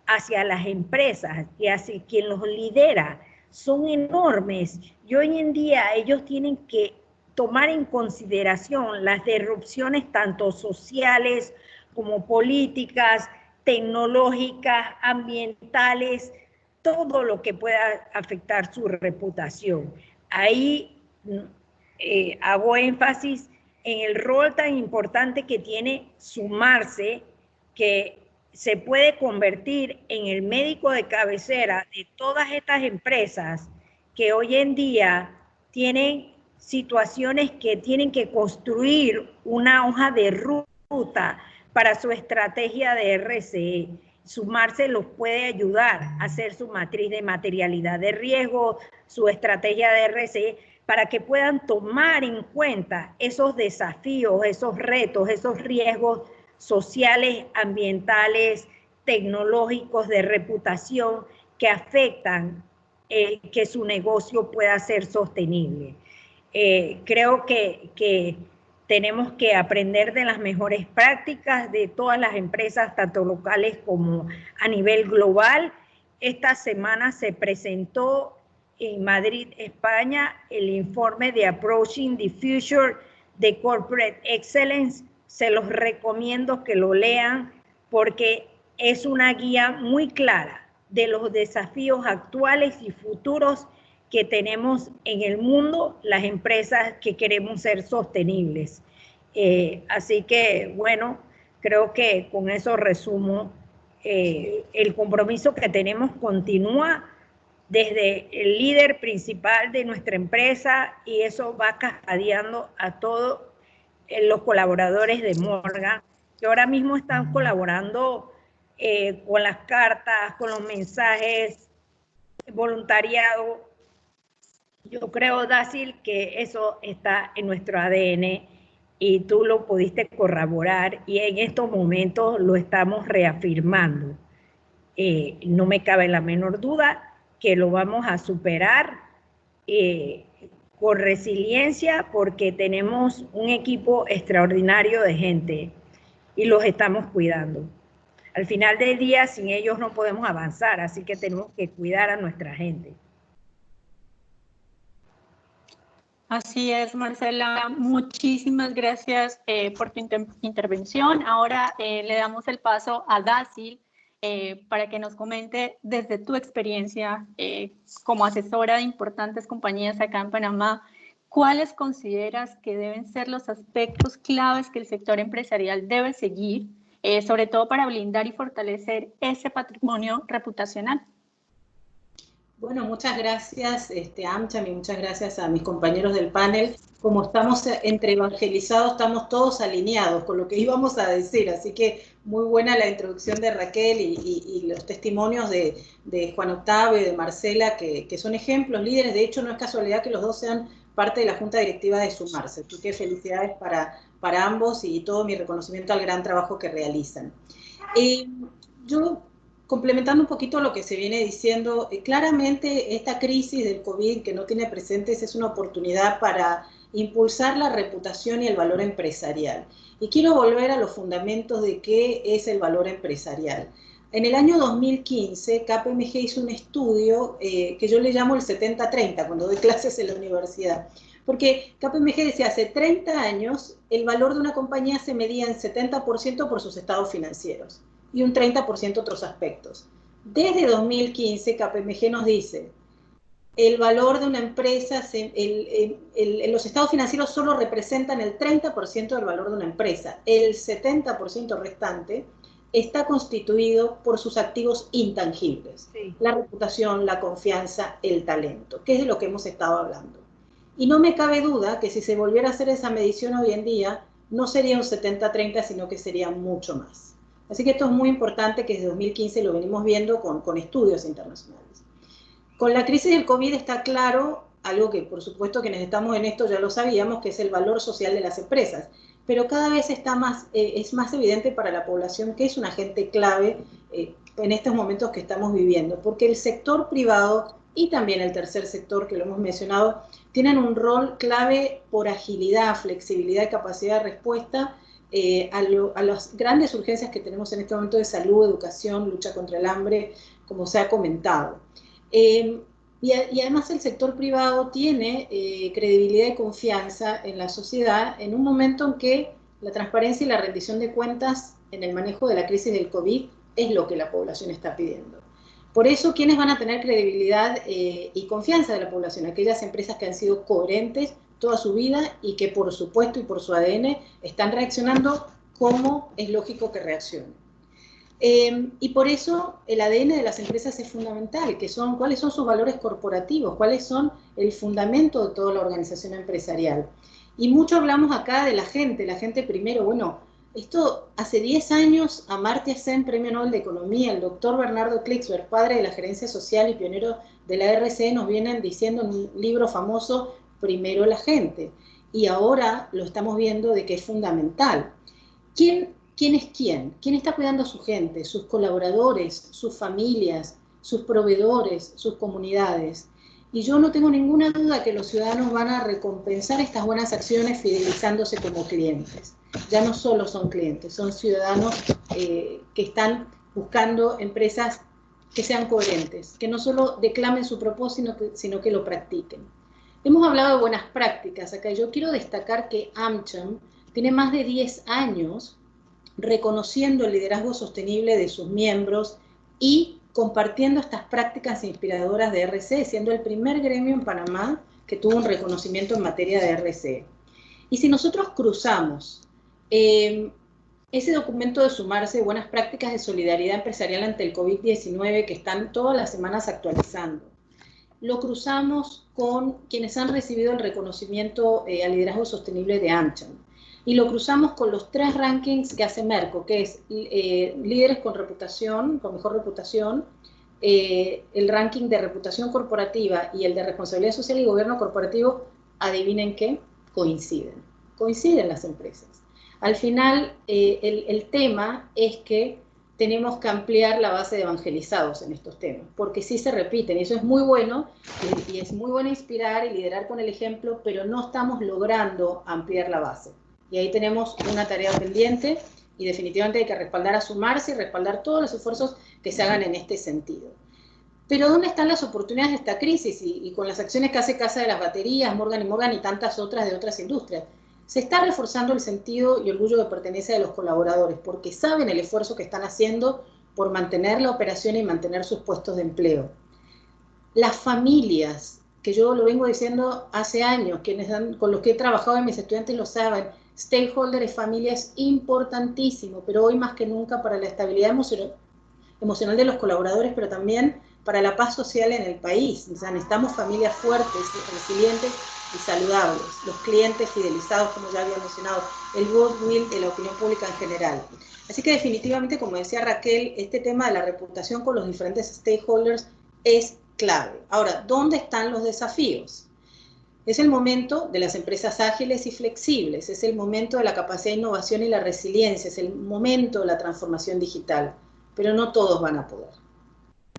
Speaker 5: hacia las empresas y hacia quien los lidera son enormes. Y hoy en día ellos tienen que tomar en consideración las disrupciones tanto sociales como políticas, tecnológicas, ambientales, todo lo que pueda afectar su reputación. Ahí hago énfasis en el rol tan importante que tiene sumarse, que se puede convertir en el médico de cabecera de todas estas empresas que hoy en día tienen situaciones que tienen que construir una hoja de ruta para su estrategia de RCE. Sumarse los puede ayudar a hacer su matriz de materialidad de riesgo, su estrategia de RCE, para que puedan tomar en cuenta esos desafíos, esos retos, esos riesgos sociales, ambientales, tecnológicos, de reputación que afectan que su negocio pueda ser sostenible. Creo que tenemos que aprender de las mejores prácticas de todas las empresas, tanto locales como a nivel global. Esta semana se presentó en Madrid, España, el informe de Approaching the Future de Corporate Excellence. Se los recomiendo que lo lean porque es una guía muy clara de los desafíos actuales y futuros que tenemos en el mundo, las empresas que queremos ser sostenibles. Así que, bueno, creo que con eso resumo. El compromiso que tenemos continúa desde el líder principal de nuestra empresa y eso va cascadeando a todos los colaboradores de Morgan, que ahora mismo están colaborando con las cartas, con los mensajes, voluntariado. Yo creo, Dacil, que eso está en nuestro ADN y tú lo pudiste corroborar y en estos momentos lo estamos reafirmando. No me cabe la menor duda que lo vamos a superar con resiliencia porque tenemos un equipo extraordinario de gente. y los estamos cuidando. Al final del día, sin ellos no podemos avanzar, así que tenemos que cuidar a nuestra gente.
Speaker 2: Así es, Marcela. Muchísimas gracias por tu intervención. Ahora le damos el paso a Dasil para que nos comente desde tu experiencia como asesora de importantes compañías acá en Panamá, ¿cuáles consideras que deben ser los aspectos claves que el sector empresarial debe seguir, sobre todo para blindar y fortalecer ese patrimonio reputacional?
Speaker 6: Bueno, muchas gracias, AmCham, y muchas gracias a mis compañeros del panel. Como estamos entre evangelizados, estamos todos alineados con lo que íbamos a decir, así que muy buena la introducción de Raquel y los testimonios de Juan Octavio y de Marcela, que son ejemplos, líderes. De hecho, no es casualidad que los dos sean parte de la Junta Directiva de Sumarse. Así que felicidades para ambos y todo mi reconocimiento al gran trabajo que realizan. Yo, complementando un poquito lo que se viene diciendo, claramente esta crisis del COVID que no tiene precedentes es una oportunidad para impulsar la reputación y el valor empresarial. Y quiero volver a los fundamentos de qué es el valor empresarial. En el año 2015, KPMG hizo un estudio que yo le llamo el 70-30, cuando doy clases en la universidad. Porque KPMG decía, hace 30 años, el valor de una compañía se medía en 70% por sus estados financieros y un 30% otros aspectos. Desde 2015, KPMG nos dice, el valor de una empresa, los estados financieros solo representan el 30% del valor de una empresa. El 70% restante está constituido por sus activos intangibles. Sí. La reputación, la confianza, el talento, que es de lo que hemos estado hablando. Y no me cabe duda que si se volviera a hacer esa medición hoy en día, no sería un 70-30, sino que sería mucho más. Así que esto es muy importante, que desde 2015 lo venimos viendo con estudios internacionales. Con la crisis del COVID está claro, algo que por supuesto quienes estamos en esto ya lo sabíamos, que es el valor social de las empresas, pero cada vez es más evidente para la población que es un agente clave en estos momentos que estamos viviendo, porque el sector privado y también el tercer sector, que lo hemos mencionado, tienen un rol clave por agilidad, flexibilidad y capacidad de respuesta a las grandes urgencias que tenemos en este momento de salud, educación, lucha contra el hambre, como se ha comentado. Y además el sector privado tiene credibilidad y confianza en la sociedad en un momento en que la transparencia y la rendición de cuentas en el manejo de la crisis del COVID es lo que la población está pidiendo. Por eso, ¿quiénes van a tener credibilidad y confianza de la población? Aquellas empresas que han sido coherentes toda su vida y que por supuesto y por su ADN están reaccionando como es lógico que reaccionen. Y por eso el ADN de las empresas es fundamental, que son cuáles son sus valores corporativos, cuáles son el fundamento de toda la organización empresarial. Y mucho hablamos acá de la gente primero. Bueno, esto hace 10 años, Amartya Sen, Premio Nobel de Economía, el doctor Bernardo Klicksberg, padre de la gerencia social y pionero de la RCE, nos vienen diciendo en un libro famoso, primero la gente. Y ahora lo estamos viendo de que es fundamental. ¿Quién es quién? ¿Quién está cuidando a su gente, sus colaboradores, sus familias, sus proveedores, sus comunidades? Y yo no tengo ninguna duda que los ciudadanos van a recompensar estas buenas acciones fidelizándose como clientes. Ya no solo son clientes, son ciudadanos que están buscando empresas que sean coherentes, que no solo declamen su propósito, sino que lo practiquen. Hemos hablado de buenas prácticas acá. Yo quiero destacar que AmCham tiene más de 10 años reconociendo el liderazgo sostenible de sus miembros y compartiendo estas prácticas inspiradoras de RCE, siendo el primer gremio en Panamá que tuvo un reconocimiento en materia de RCE. Y si nosotros cruzamos ese documento de Sumarse, buenas prácticas de solidaridad empresarial ante el COVID-19, que están todas las semanas actualizando, lo cruzamos con quienes han recibido el reconocimiento al liderazgo sostenible de AmCham. Y lo cruzamos con los 3 rankings que hace Merco, que es líderes con reputación, con mejor reputación, el ranking de reputación corporativa y el de responsabilidad social y gobierno corporativo, adivinen qué, coinciden las empresas. Al final, el tema es que tenemos que ampliar la base de evangelizados en estos temas, porque sí se repiten, y eso es muy bueno, y es muy bueno inspirar y liderar con el ejemplo, pero no estamos logrando ampliar la base. Y ahí tenemos una tarea pendiente, y definitivamente hay que respaldar a Sumarse y respaldar todos los esfuerzos que se hagan en este sentido. Pero ¿dónde están las oportunidades de esta crisis? Y con las acciones que hace Casa de las Baterías, Morgan & Morgan y tantas otras de otras industrias. Se está reforzando el sentido y orgullo de pertenencia de los colaboradores, porque saben el esfuerzo que están haciendo por mantener la operación y mantener sus puestos de empleo. Las familias, que yo lo vengo diciendo hace años, con los que he trabajado y mis estudiantes lo saben, stakeholder de familia es importantísimo, pero hoy más que nunca para la estabilidad emocional de los colaboradores, pero también para la paz social en el país. O sea, necesitamos familias fuertes, resilientes y saludables, los clientes fidelizados, como ya había mencionado, el goodwill de la opinión pública en general. Así que definitivamente, como decía Raquel, este tema de la reputación con los diferentes stakeholders es clave. Ahora, ¿dónde están los desafíos? Es el momento de las empresas ágiles y flexibles, es el momento de la capacidad de innovación y la resiliencia, es el momento de la transformación digital, pero no todos van a poder.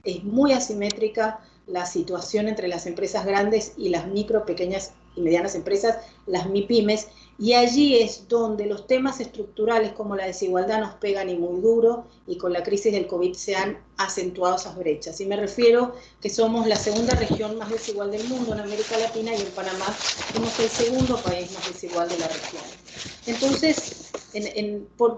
Speaker 6: Es muy asimétrica la situación entre las empresas grandes y las micro, pequeñas y medianas empresas, las MIPYMES, y allí es donde los temas estructurales como la desigualdad nos pegan y muy duro, y con la crisis del COVID se han acentuado esas brechas. Y me refiero que somos la segunda región más desigual del mundo en América Latina, y en Panamá somos el segundo país más desigual de la región. Entonces,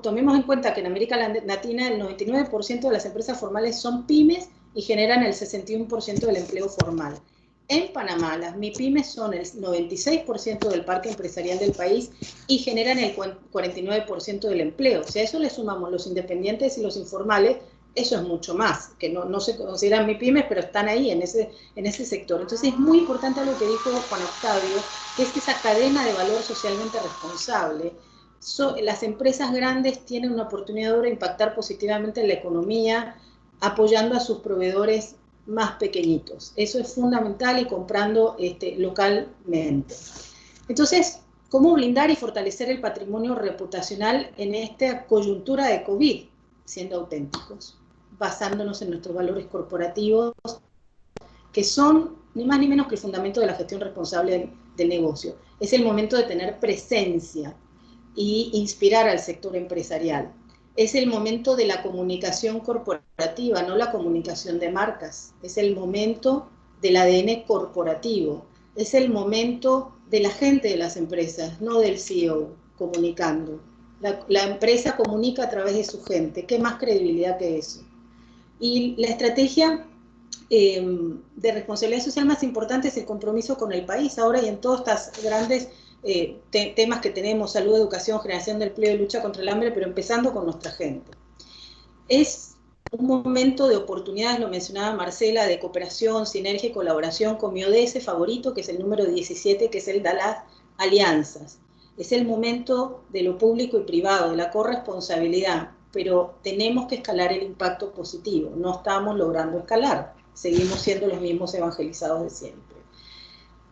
Speaker 6: tomemos en cuenta que en América Latina el 99% de las empresas formales son pymes y generan el 61% del empleo formal. En Panamá, las MIPYMES son el 96% del parque empresarial del país y generan el 49% del empleo. Si a eso le sumamos los independientes y los informales, eso es mucho más, que no se consideran MIPYMES, pero están ahí en ese sector. Entonces es muy importante lo que dijo Juan Octavio, que es esa cadena de valor socialmente responsable. Las empresas grandes tienen una oportunidad de impactar positivamente en la economía, apoyando a sus proveedores más pequeñitos. Eso es fundamental, y comprando localmente. Entonces, ¿cómo blindar y fortalecer el patrimonio reputacional en esta coyuntura de COVID? Siendo auténticos, basándonos en nuestros valores corporativos, que son ni más ni menos que el fundamento de la gestión responsable del negocio. Es el momento de tener presencia y inspirar al sector empresarial. Es el momento de la comunicación corporativa, no la comunicación de marcas. Es el momento del ADN corporativo. Es el momento de la gente de las empresas, no del CEO comunicando. La empresa comunica a través de su gente. ¿Qué más credibilidad que eso? Y la estrategia de responsabilidad social más importante es el compromiso con el país ahora, y en todas estas grandes temas que tenemos: salud, educación, generación de empleo y lucha contra el hambre, pero empezando con nuestra gente. Es un momento de oportunidades, lo mencionaba Marcela, de cooperación, sinergia y colaboración con mi ODS favorito, que es el número 17, que es el de las alianzas. Es el momento de lo público y privado, de la corresponsabilidad, pero tenemos que escalar el impacto positivo. No estamos logrando escalar, seguimos siendo los mismos evangelizados de siempre.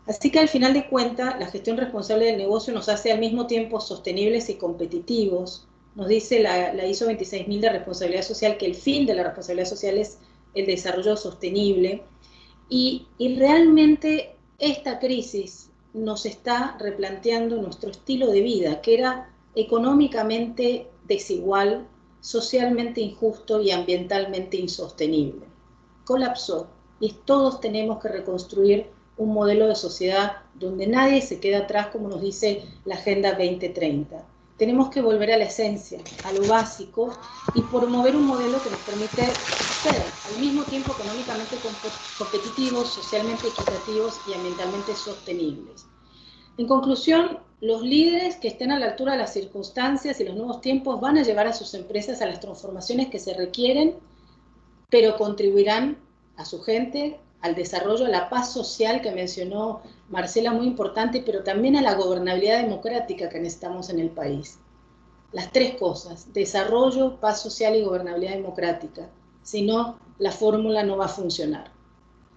Speaker 6: Así que al final de cuentas, la gestión responsable del negocio nos hace al mismo tiempo sostenibles y competitivos. Nos dice la ISO 26000 de responsabilidad social que el fin de la responsabilidad social es el desarrollo sostenible, y realmente esta crisis nos está replanteando nuestro estilo de vida, que era económicamente desigual, socialmente injusto y ambientalmente insostenible. Colapsó, y todos tenemos que reconstruir un modelo de sociedad donde nadie se queda atrás, como nos dice la Agenda 2030. Tenemos que volver a la esencia, a lo básico, y promover un modelo que nos permite ser al mismo tiempo económicamente competitivos, socialmente equitativos y ambientalmente sostenibles. En conclusión, los líderes que estén a la altura de las circunstancias y los nuevos tiempos van a llevar a sus empresas a las transformaciones que se requieren, pero contribuirán a su gente, al desarrollo, a la paz social que mencionó Marcela, muy importante, pero también a la gobernabilidad democrática que necesitamos en el país. Las tres cosas: desarrollo, paz social y gobernabilidad democrática. Si no, la fórmula no va a funcionar.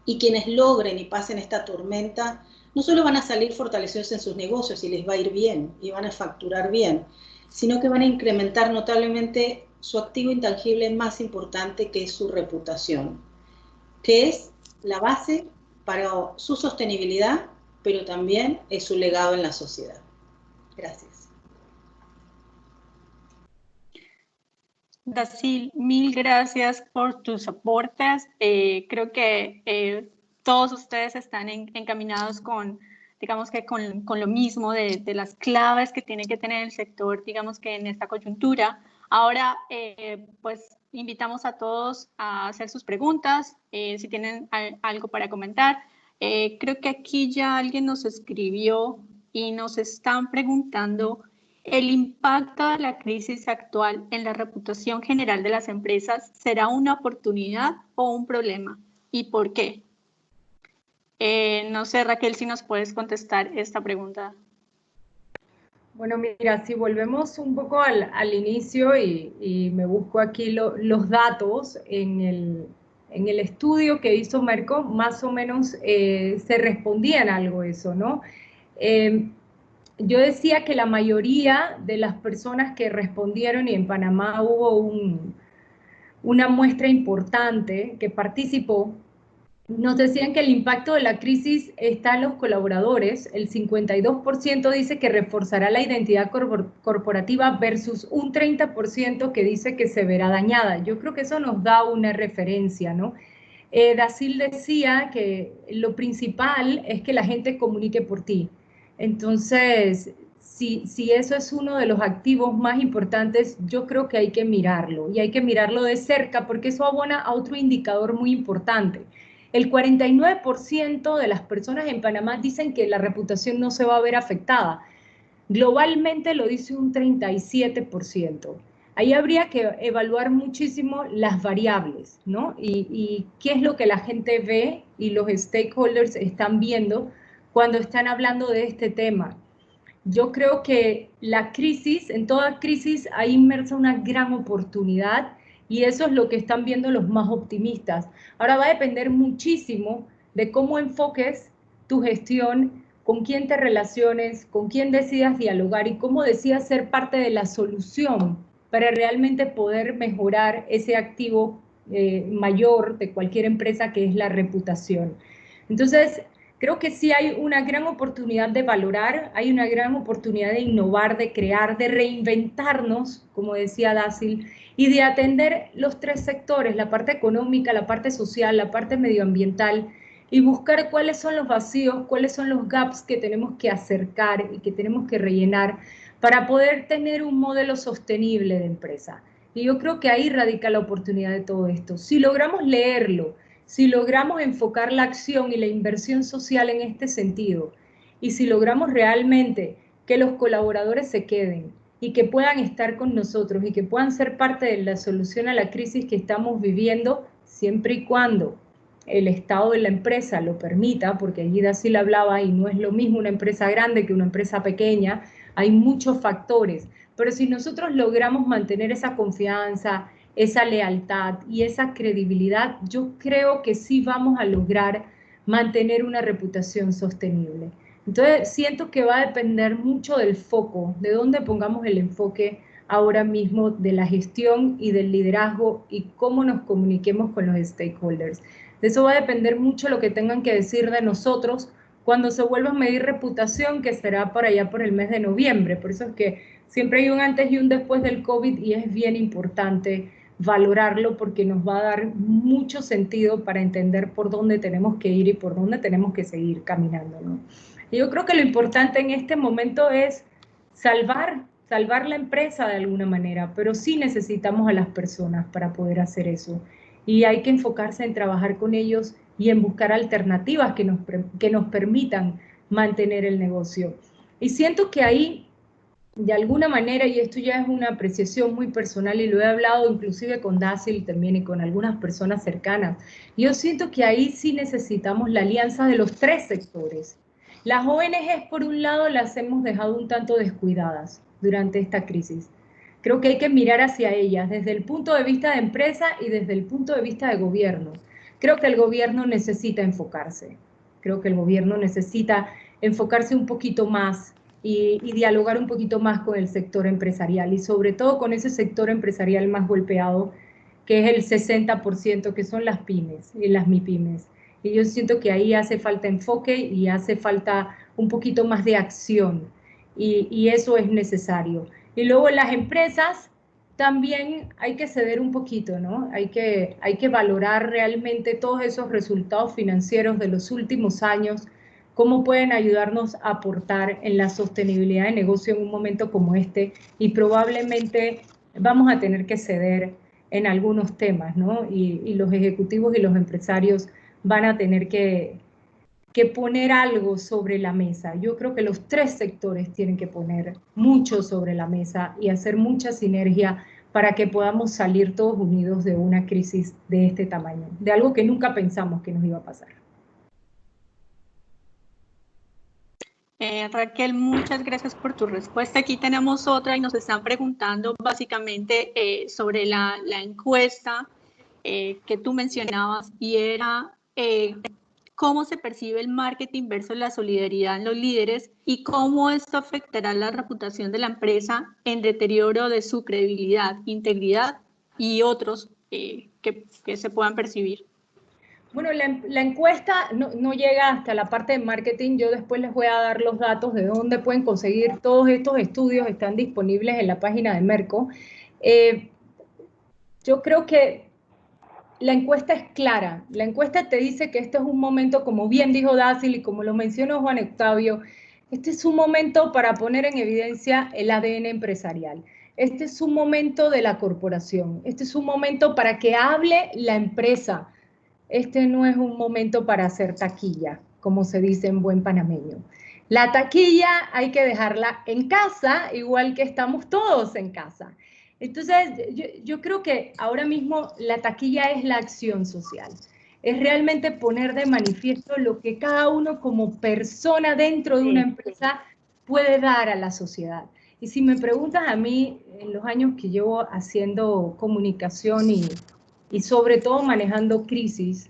Speaker 6: Y quienes logren y pasen esta tormenta, no solo van a salir fortalecidos en sus negocios y les va a ir bien, y van a facturar bien, sino que van a incrementar notablemente su activo intangible más importante, que es su reputación, que es la base para su sostenibilidad, pero también es su legado en la sociedad. Gracias.
Speaker 2: Dacil, mil gracias por tus aportes. Creo que todos ustedes están encaminados con, digamos que con lo mismo de las claves que tiene que tener el sector, digamos que en esta coyuntura. Ahora, pues invitamos a todos a hacer sus preguntas, si tienen algo para comentar. Creo que aquí ya alguien nos escribió y nos están preguntando ¿el impacto de la crisis actual en la reputación general de las empresas será una oportunidad o un problema? ¿Y por qué? No sé, Raquel, si nos puedes contestar esta pregunta.
Speaker 3: Bueno, mira, si volvemos un poco al inicio y me busco aquí los datos en el estudio que hizo Merco, más o menos se respondían algo eso, ¿no? Yo decía que la mayoría de las personas que respondieron, y en Panamá hubo una muestra importante que participó, nos decían que el impacto de la crisis está en los colaboradores. El 52% dice que reforzará la identidad corporativa versus un 30% que dice que se verá dañada. Yo creo que eso nos da una referencia, ¿no? Dacil decía que lo principal es que la gente comunique por ti. Entonces, si eso es uno de los activos más importantes, yo creo que hay que mirarlo, y hay que mirarlo de cerca, porque eso abona a otro indicador muy importante. El 49% de las personas en Panamá dicen que la reputación no se va a ver afectada. Globalmente lo dice un 37%. Ahí habría que evaluar muchísimo las variables, ¿no? Y qué es lo que la gente ve y los stakeholders están viendo cuando están hablando de este tema. Yo creo que la crisis, en toda crisis hay inmersa una gran oportunidad, y eso es lo que están viendo los más optimistas. Ahora va a depender muchísimo de cómo enfoques tu gestión, con quién te relaciones, con quién decidas dialogar y cómo decidas ser parte de la solución para realmente poder mejorar ese activo mayor de cualquier empresa, que es la reputación. Entonces, creo que sí hay una gran oportunidad de valorar, hay una gran oportunidad de innovar, de crear, de reinventarnos, como decía Dacil, y de atender los tres sectores, la parte económica, la parte social, la parte medioambiental, y buscar cuáles son los vacíos, cuáles son los gaps que tenemos que acercar y que tenemos que rellenar para poder tener un modelo sostenible de empresa. Y yo creo que ahí radica la oportunidad de todo esto. Si logramos leerlo, si logramos enfocar la acción y la inversión social en este sentido, y si logramos realmente que los colaboradores se queden y que puedan estar con nosotros y que puedan ser parte de la solución a la crisis que estamos viviendo, siempre y cuando el estado de la empresa lo permita, porque allí Dacil hablaba y no es lo mismo una empresa grande que una empresa pequeña, hay muchos factores, pero si nosotros logramos mantener esa confianza, esa lealtad y esa credibilidad, yo creo que sí vamos a lograr mantener una reputación sostenible. Entonces, siento que va a depender mucho del foco, de dónde pongamos el enfoque ahora mismo, de la gestión y del liderazgo y cómo nos comuniquemos con los stakeholders. De eso va a depender mucho lo que tengan que decir de nosotros cuando se vuelva a medir reputación, que será por allá por el mes de noviembre. Por eso es que siempre hay un antes y un después del COVID, y es bien importante valorarlo, porque nos va a dar mucho sentido para entender por dónde tenemos que ir y por dónde tenemos que seguir caminando, ¿no? Y yo creo que lo importante en este momento es salvar la empresa de alguna manera, pero sí necesitamos a las personas para poder hacer eso. Y hay que enfocarse en trabajar con ellos y en buscar alternativas que nos permitan mantener el negocio. Y siento que ahí, de alguna manera, y esto ya es una apreciación muy personal y lo he hablado inclusive con Dacil también y con algunas personas cercanas, yo siento que ahí sí necesitamos la alianza de los tres sectores. Las ONGs, por un lado, las hemos dejado un tanto descuidadas durante esta crisis. Creo que hay que mirar hacia ellas desde el punto de vista de empresa y desde el punto de vista de gobierno. Creo que el gobierno necesita enfocarse. Creo que el gobierno necesita enfocarse un poquito más y dialogar un poquito más con el sector empresarial, y sobre todo con ese sector empresarial más golpeado, que es el 60%, que son las pymes y las MIPYMES. Y yo siento que ahí hace falta enfoque y hace falta un poquito más de acción, y eso es necesario. Y luego las empresas, también hay que ceder un poquito, ¿no? Hay que valorar realmente todos esos resultados financieros de los últimos años, cómo pueden ayudarnos a aportar en la sostenibilidad de negocio en un momento como este, y probablemente vamos a tener que ceder en algunos temas, ¿no? Y los ejecutivos y los empresarios van a tener que poner algo sobre la mesa. Yo creo que los tres sectores tienen que poner mucho sobre la mesa y hacer mucha sinergia para que podamos salir todos unidos de una crisis de este tamaño, de algo que nunca pensamos que nos iba a pasar.
Speaker 2: Raquel, muchas gracias por tu respuesta. Aquí tenemos otra y nos están preguntando básicamente sobre la encuesta que tú mencionabas, y era cómo se percibe el marketing versus la solidaridad en los líderes y cómo esto afectará la reputación de la empresa en deterioro de su credibilidad, integridad y otros que se puedan percibir.
Speaker 3: Bueno, la encuesta no llega hasta la parte de marketing. Yo después les voy a dar los datos de dónde pueden conseguir todos estos estudios. Están disponibles en la página de Merco. Yo creo que la encuesta es clara. La encuesta te dice que este es un momento, como bien dijo Dacil y como lo mencionó Juan Octavio, este es un momento para poner en evidencia el ADN empresarial. Este es un momento de la corporación. Este es un momento para que hable la empresa. Este no es un momento para hacer taquilla, como se dice en buen panameño. La taquilla hay que dejarla en casa, igual que estamos todos en casa. Entonces, yo creo que ahora mismo la taquilla es la acción social. Es realmente poner de manifiesto lo que cada uno como persona dentro de una empresa puede dar a la sociedad. Y si me preguntas a mí, en los años que llevo haciendo comunicación y sobre todo manejando crisis,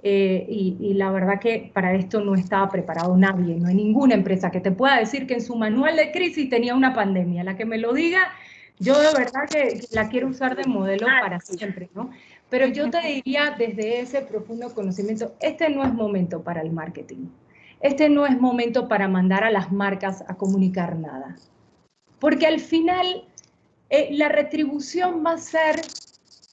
Speaker 3: y la verdad que para esto no estaba preparado nadie, no hay ninguna empresa que te pueda decir que en su manual de crisis tenía una pandemia. La que me lo diga, yo de verdad que la quiero usar de modelo para siempre, ¿no? Pero yo te diría desde ese profundo conocimiento, este no es momento para el marketing. Este no es momento para mandar a las marcas a comunicar nada. Porque al final la retribución va a ser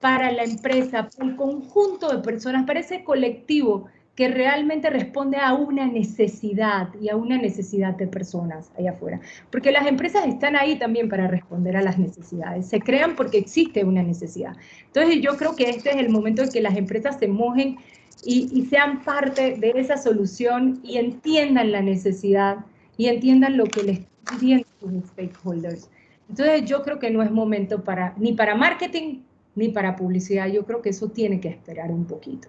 Speaker 3: para la empresa, para el conjunto de personas, para ese colectivo que realmente responde a una necesidad y a una necesidad de personas allá afuera. Porque las empresas están ahí también para responder a las necesidades, se crean porque existe una necesidad. Entonces yo creo que este es el momento en que las empresas se mojen y sean parte de esa solución y entiendan la necesidad y entiendan lo que les están pidiendo sus stakeholders. Entonces yo creo que no es momento ni para marketing ni para publicidad. Yo creo que eso tiene que esperar un poquito.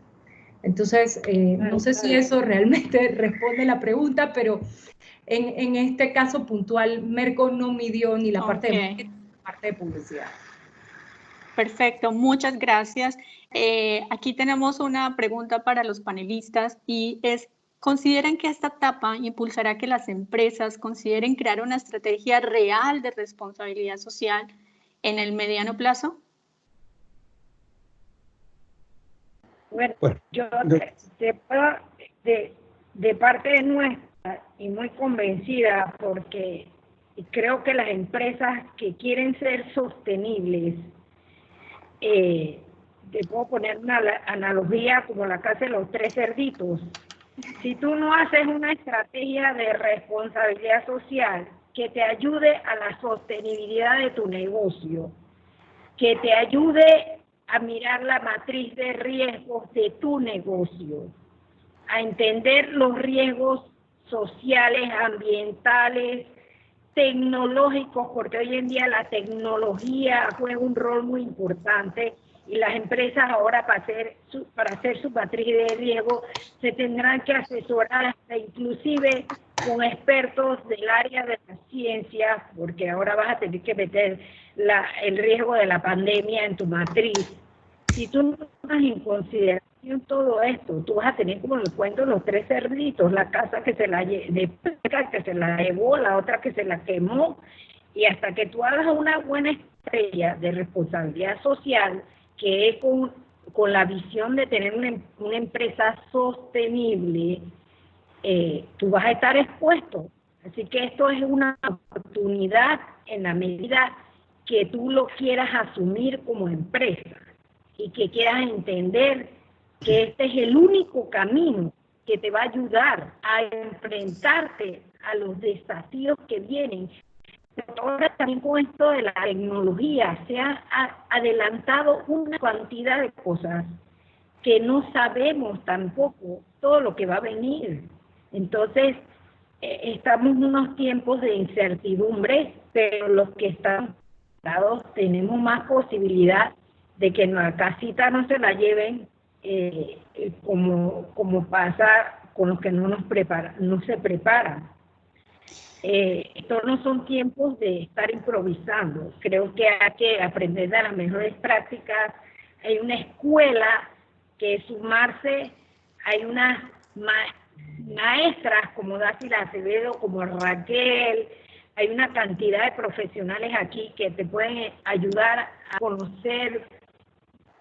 Speaker 3: Entonces, no sé si eso realmente responde la pregunta, pero en este caso puntual, Merco no midió ni la parte de marketing ni la parte de publicidad.
Speaker 2: Perfecto, muchas gracias. Aquí tenemos una pregunta para los panelistas y es, ¿consideran que esta etapa impulsará que las empresas consideren crear una estrategia real de responsabilidad social en el mediano plazo?
Speaker 5: Bueno, yo de parte de nuestra y muy convencida, porque creo que las empresas que quieren ser sostenibles, te puedo poner una analogía como la casa de los tres cerditos. Si tú no haces una estrategia de responsabilidad social que te ayude a la sostenibilidad de tu negocio, que te ayude a mirar la matriz de riesgos de tu negocio, a entender los riesgos sociales, ambientales, tecnológicos, porque hoy en día la tecnología juega un rol muy importante y las empresas ahora para hacer su matriz de riesgo se tendrán que asesorar hasta inclusive con expertos del área de la ciencia, porque ahora vas a tener que meter el riesgo de la pandemia en tu matriz. Si tú no tomas en consideración todo esto, tú vas a tener como el cuento de los tres cerditos, la casa que se la llevó, la otra que se la quemó, y hasta que tú hagas una buena estrategia de responsabilidad social, que es con la visión de tener una empresa sostenible, tú vas a estar expuesto. Así que esto es una oportunidad en la medida que tú lo quieras asumir como empresa y que quieras entender que este es el único camino que te va a ayudar a enfrentarte a los desafíos que vienen. Pero ahora también con esto de la tecnología se ha adelantado una cantidad de cosas que no sabemos tampoco todo lo que va a venir. Entonces, estamos en unos tiempos de incertidumbre, pero los que están preparados tenemos más posibilidad de que la casita no se la lleven como pasa con los que no se preparan. Estos no son tiempos de estar improvisando. Creo que hay que aprender de las mejores prácticas. Hay una escuela que sumarse, hay unas maestras como Daciel Acevedo, como Raquel, hay una cantidad de profesionales aquí que te pueden ayudar a conocer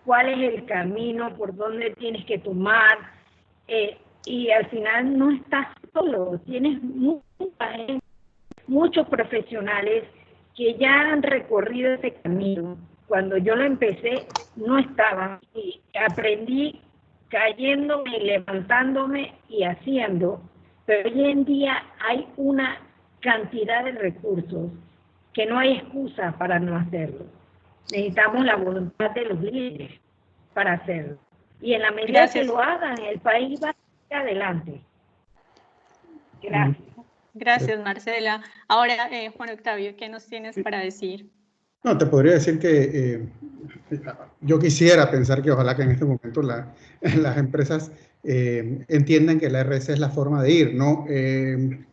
Speaker 5: cuál es el camino, por dónde tienes que tomar, y al final no estás solo, tienes muchos profesionales que ya han recorrido ese camino. Cuando yo lo empecé no estaba, y aprendí cayéndome, levantándome y haciendo, pero hoy en día hay una cantidad de recursos que no hay excusa para no hacerlo. Necesitamos la voluntad de los líderes para hacerlo. Y en la medida que lo hagan, el país va hacia adelante. Gracias.
Speaker 2: Gracias, Marcela. Ahora, Juan Octavio, ¿qué nos tienes para decir?
Speaker 1: No, te podría decir que yo quisiera pensar que ojalá que en este momento las empresas entiendan que la RS es la forma de ir, ¿no?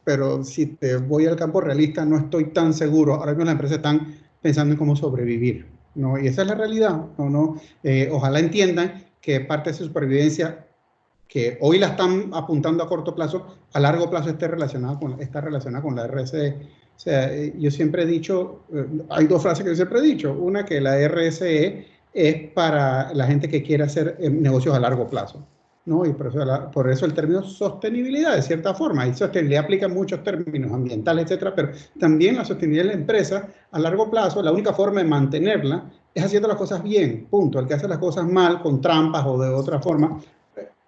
Speaker 1: Pero si te voy al campo realista, no estoy tan seguro. Ahora mismo las empresas están pensando en cómo sobrevivir, ¿no? Y esa es la realidad, ¿no? Ojalá entiendan que parte de su supervivencia, que hoy la están apuntando a corto plazo, a largo plazo está relacionada con la RSE. O sea, yo siempre he dicho, hay dos frases que yo siempre he dicho. Una, que la RSE es para la gente que quiere hacer negocios a largo plazo, ¿no? Y por eso el término sostenibilidad, de cierta forma. Y sostenibilidad aplica muchos términos ambientales, etcétera, pero también la sostenibilidad de la empresa a largo plazo, la única forma de mantenerla es haciendo las cosas bien, punto. El que hace las cosas mal, con trampas o de otra forma,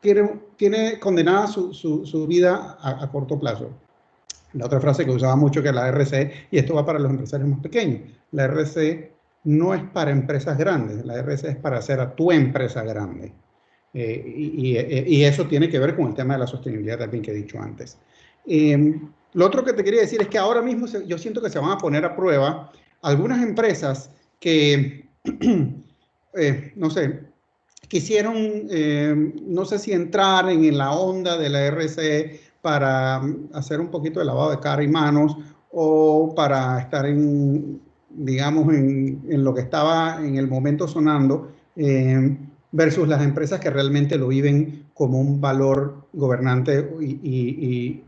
Speaker 1: tiene condenada su vida a corto plazo. La otra frase que usaba mucho, que es la RSE, y esto va para los empresarios más pequeños, la RSE no es para empresas grandes, la RSE es para hacer a tu empresa grande. Y eso tiene que ver con el tema de la sostenibilidad también que he dicho antes. Lo otro que te quería decir es que ahora mismo yo siento que se van a poner a prueba algunas empresas que, no sé, quisieron, no sé si entrar en la onda de la RSE para hacer un poquito de lavado de cara y manos, o para estar digamos, en lo que estaba en el momento sonando, versus las empresas que realmente lo viven como un valor gobernante y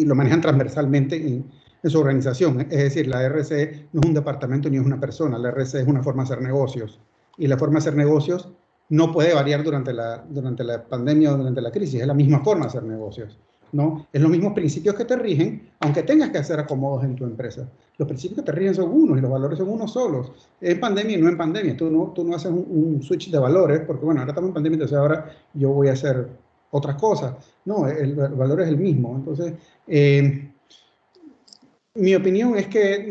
Speaker 1: lo manejan transversalmente en su organización. Es decir, la RSE no es un departamento ni es una persona, la RSE es una forma de hacer negocios. Y la forma de hacer negocios no puede variar durante la pandemia o durante la crisis, es la misma forma de hacer negocios, ¿no? Es los mismos principios que te rigen, aunque tengas que hacer acomodos en tu empresa. Los principios que te rigen son unos y los valores son unos solos. En pandemia y no en pandemia. Tú no haces un switch de valores porque, bueno, ahora estamos en pandemia, entonces ahora yo voy a hacer otras cosas. No, el valor es el mismo. Entonces, mi opinión es que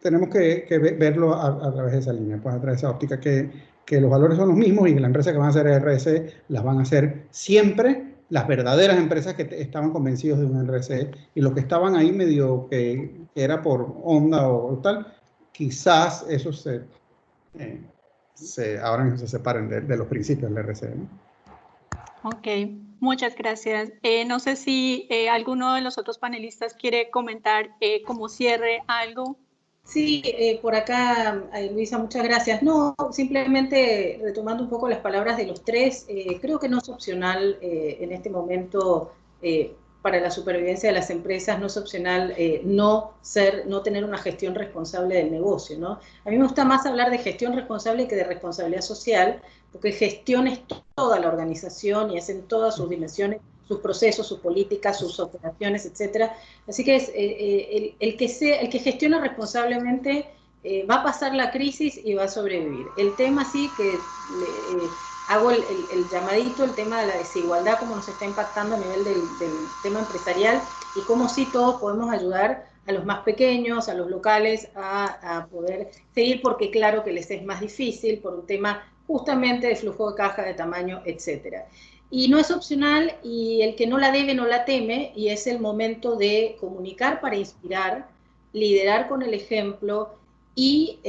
Speaker 1: tenemos que verlo a través de esa línea, pues a través de esa óptica, que los valores son los mismos y que las empresas que van a hacer RSE las van a hacer siempre las verdaderas empresas que estaban convencidos de un RSE, y los que estaban ahí medio que era por onda o tal, quizás esos ahora mismo se separen de los principios del RSE, ¿no?
Speaker 2: Ok, muchas gracias. No sé si alguno de los otros panelistas quiere comentar como cierre algo.
Speaker 6: Sí, por acá, Luisa, muchas gracias. No, simplemente retomando un poco las palabras de los tres, creo que no es opcional en este momento para la supervivencia de las empresas, no es opcional no tener una gestión responsable del negocio, ¿no? A mí me gusta más hablar de gestión responsable que de responsabilidad social, porque gestión es toda la organización y es en todas sus dimensiones, sus procesos, sus políticas, sus operaciones, etcétera. Así que es el que gestiona responsablemente va a pasar la crisis y va a sobrevivir. El tema sí que hago el llamadito, el tema de la desigualdad, cómo nos está impactando a nivel del tema empresarial y cómo sí todos podemos ayudar a los más pequeños, a los locales, a poder seguir, porque claro que les es más difícil por un tema justamente de flujo de caja, de tamaño, etcétera. Y no es opcional, y el que no la debe no la teme, y es el momento de comunicar para inspirar, liderar con el ejemplo y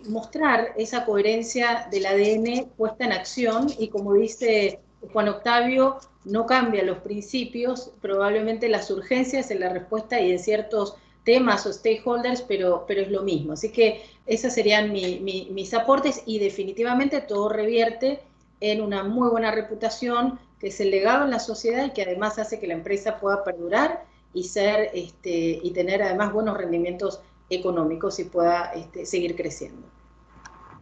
Speaker 6: mostrar esa coherencia del ADN puesta en acción, y como dice Juan Octavio, no cambia los principios, probablemente las urgencias en la respuesta y en ciertos temas o stakeholders, pero es lo mismo. Así que esos serían mis aportes, y definitivamente todo revierte en una muy buena reputación, que es el legado en la sociedad y que además hace que la empresa pueda perdurar y ser y tener además buenos rendimientos económicos y pueda seguir creciendo.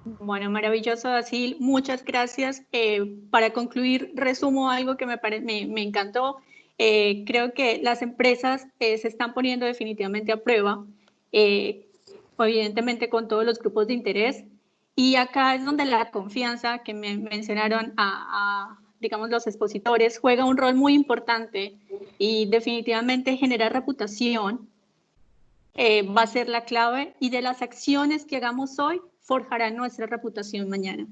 Speaker 2: Bueno, maravilloso, Dasil. Muchas gracias. Para concluir, resumo algo que me encantó. Creo que las empresas se están poniendo definitivamente a prueba, evidentemente con todos los grupos de interés. Y acá es donde la confianza que me mencionaron digamos, los expositores, juega un rol muy importante, y definitivamente generar reputación va a ser la clave, y de las acciones que hagamos hoy forjarán nuestra reputación mañana.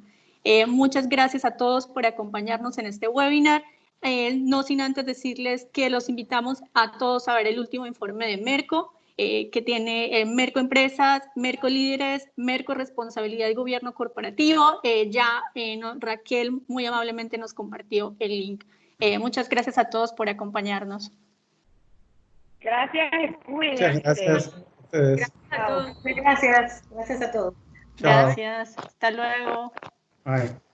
Speaker 2: Muchas gracias a todos por acompañarnos en este webinar. No sin antes decirles que los invitamos a todos a ver el último informe de Merco, que tiene Merco Empresas, Merco Líderes, Merco Responsabilidad y Gobierno Corporativo. Raquel muy amablemente nos compartió el link. Muchas gracias a todos por acompañarnos.
Speaker 5: Gracias,
Speaker 1: Muchas gracias a ustedes.
Speaker 6: Gracias a todos. Gracias a todos.
Speaker 2: Gracias. Hasta luego.
Speaker 1: Bye.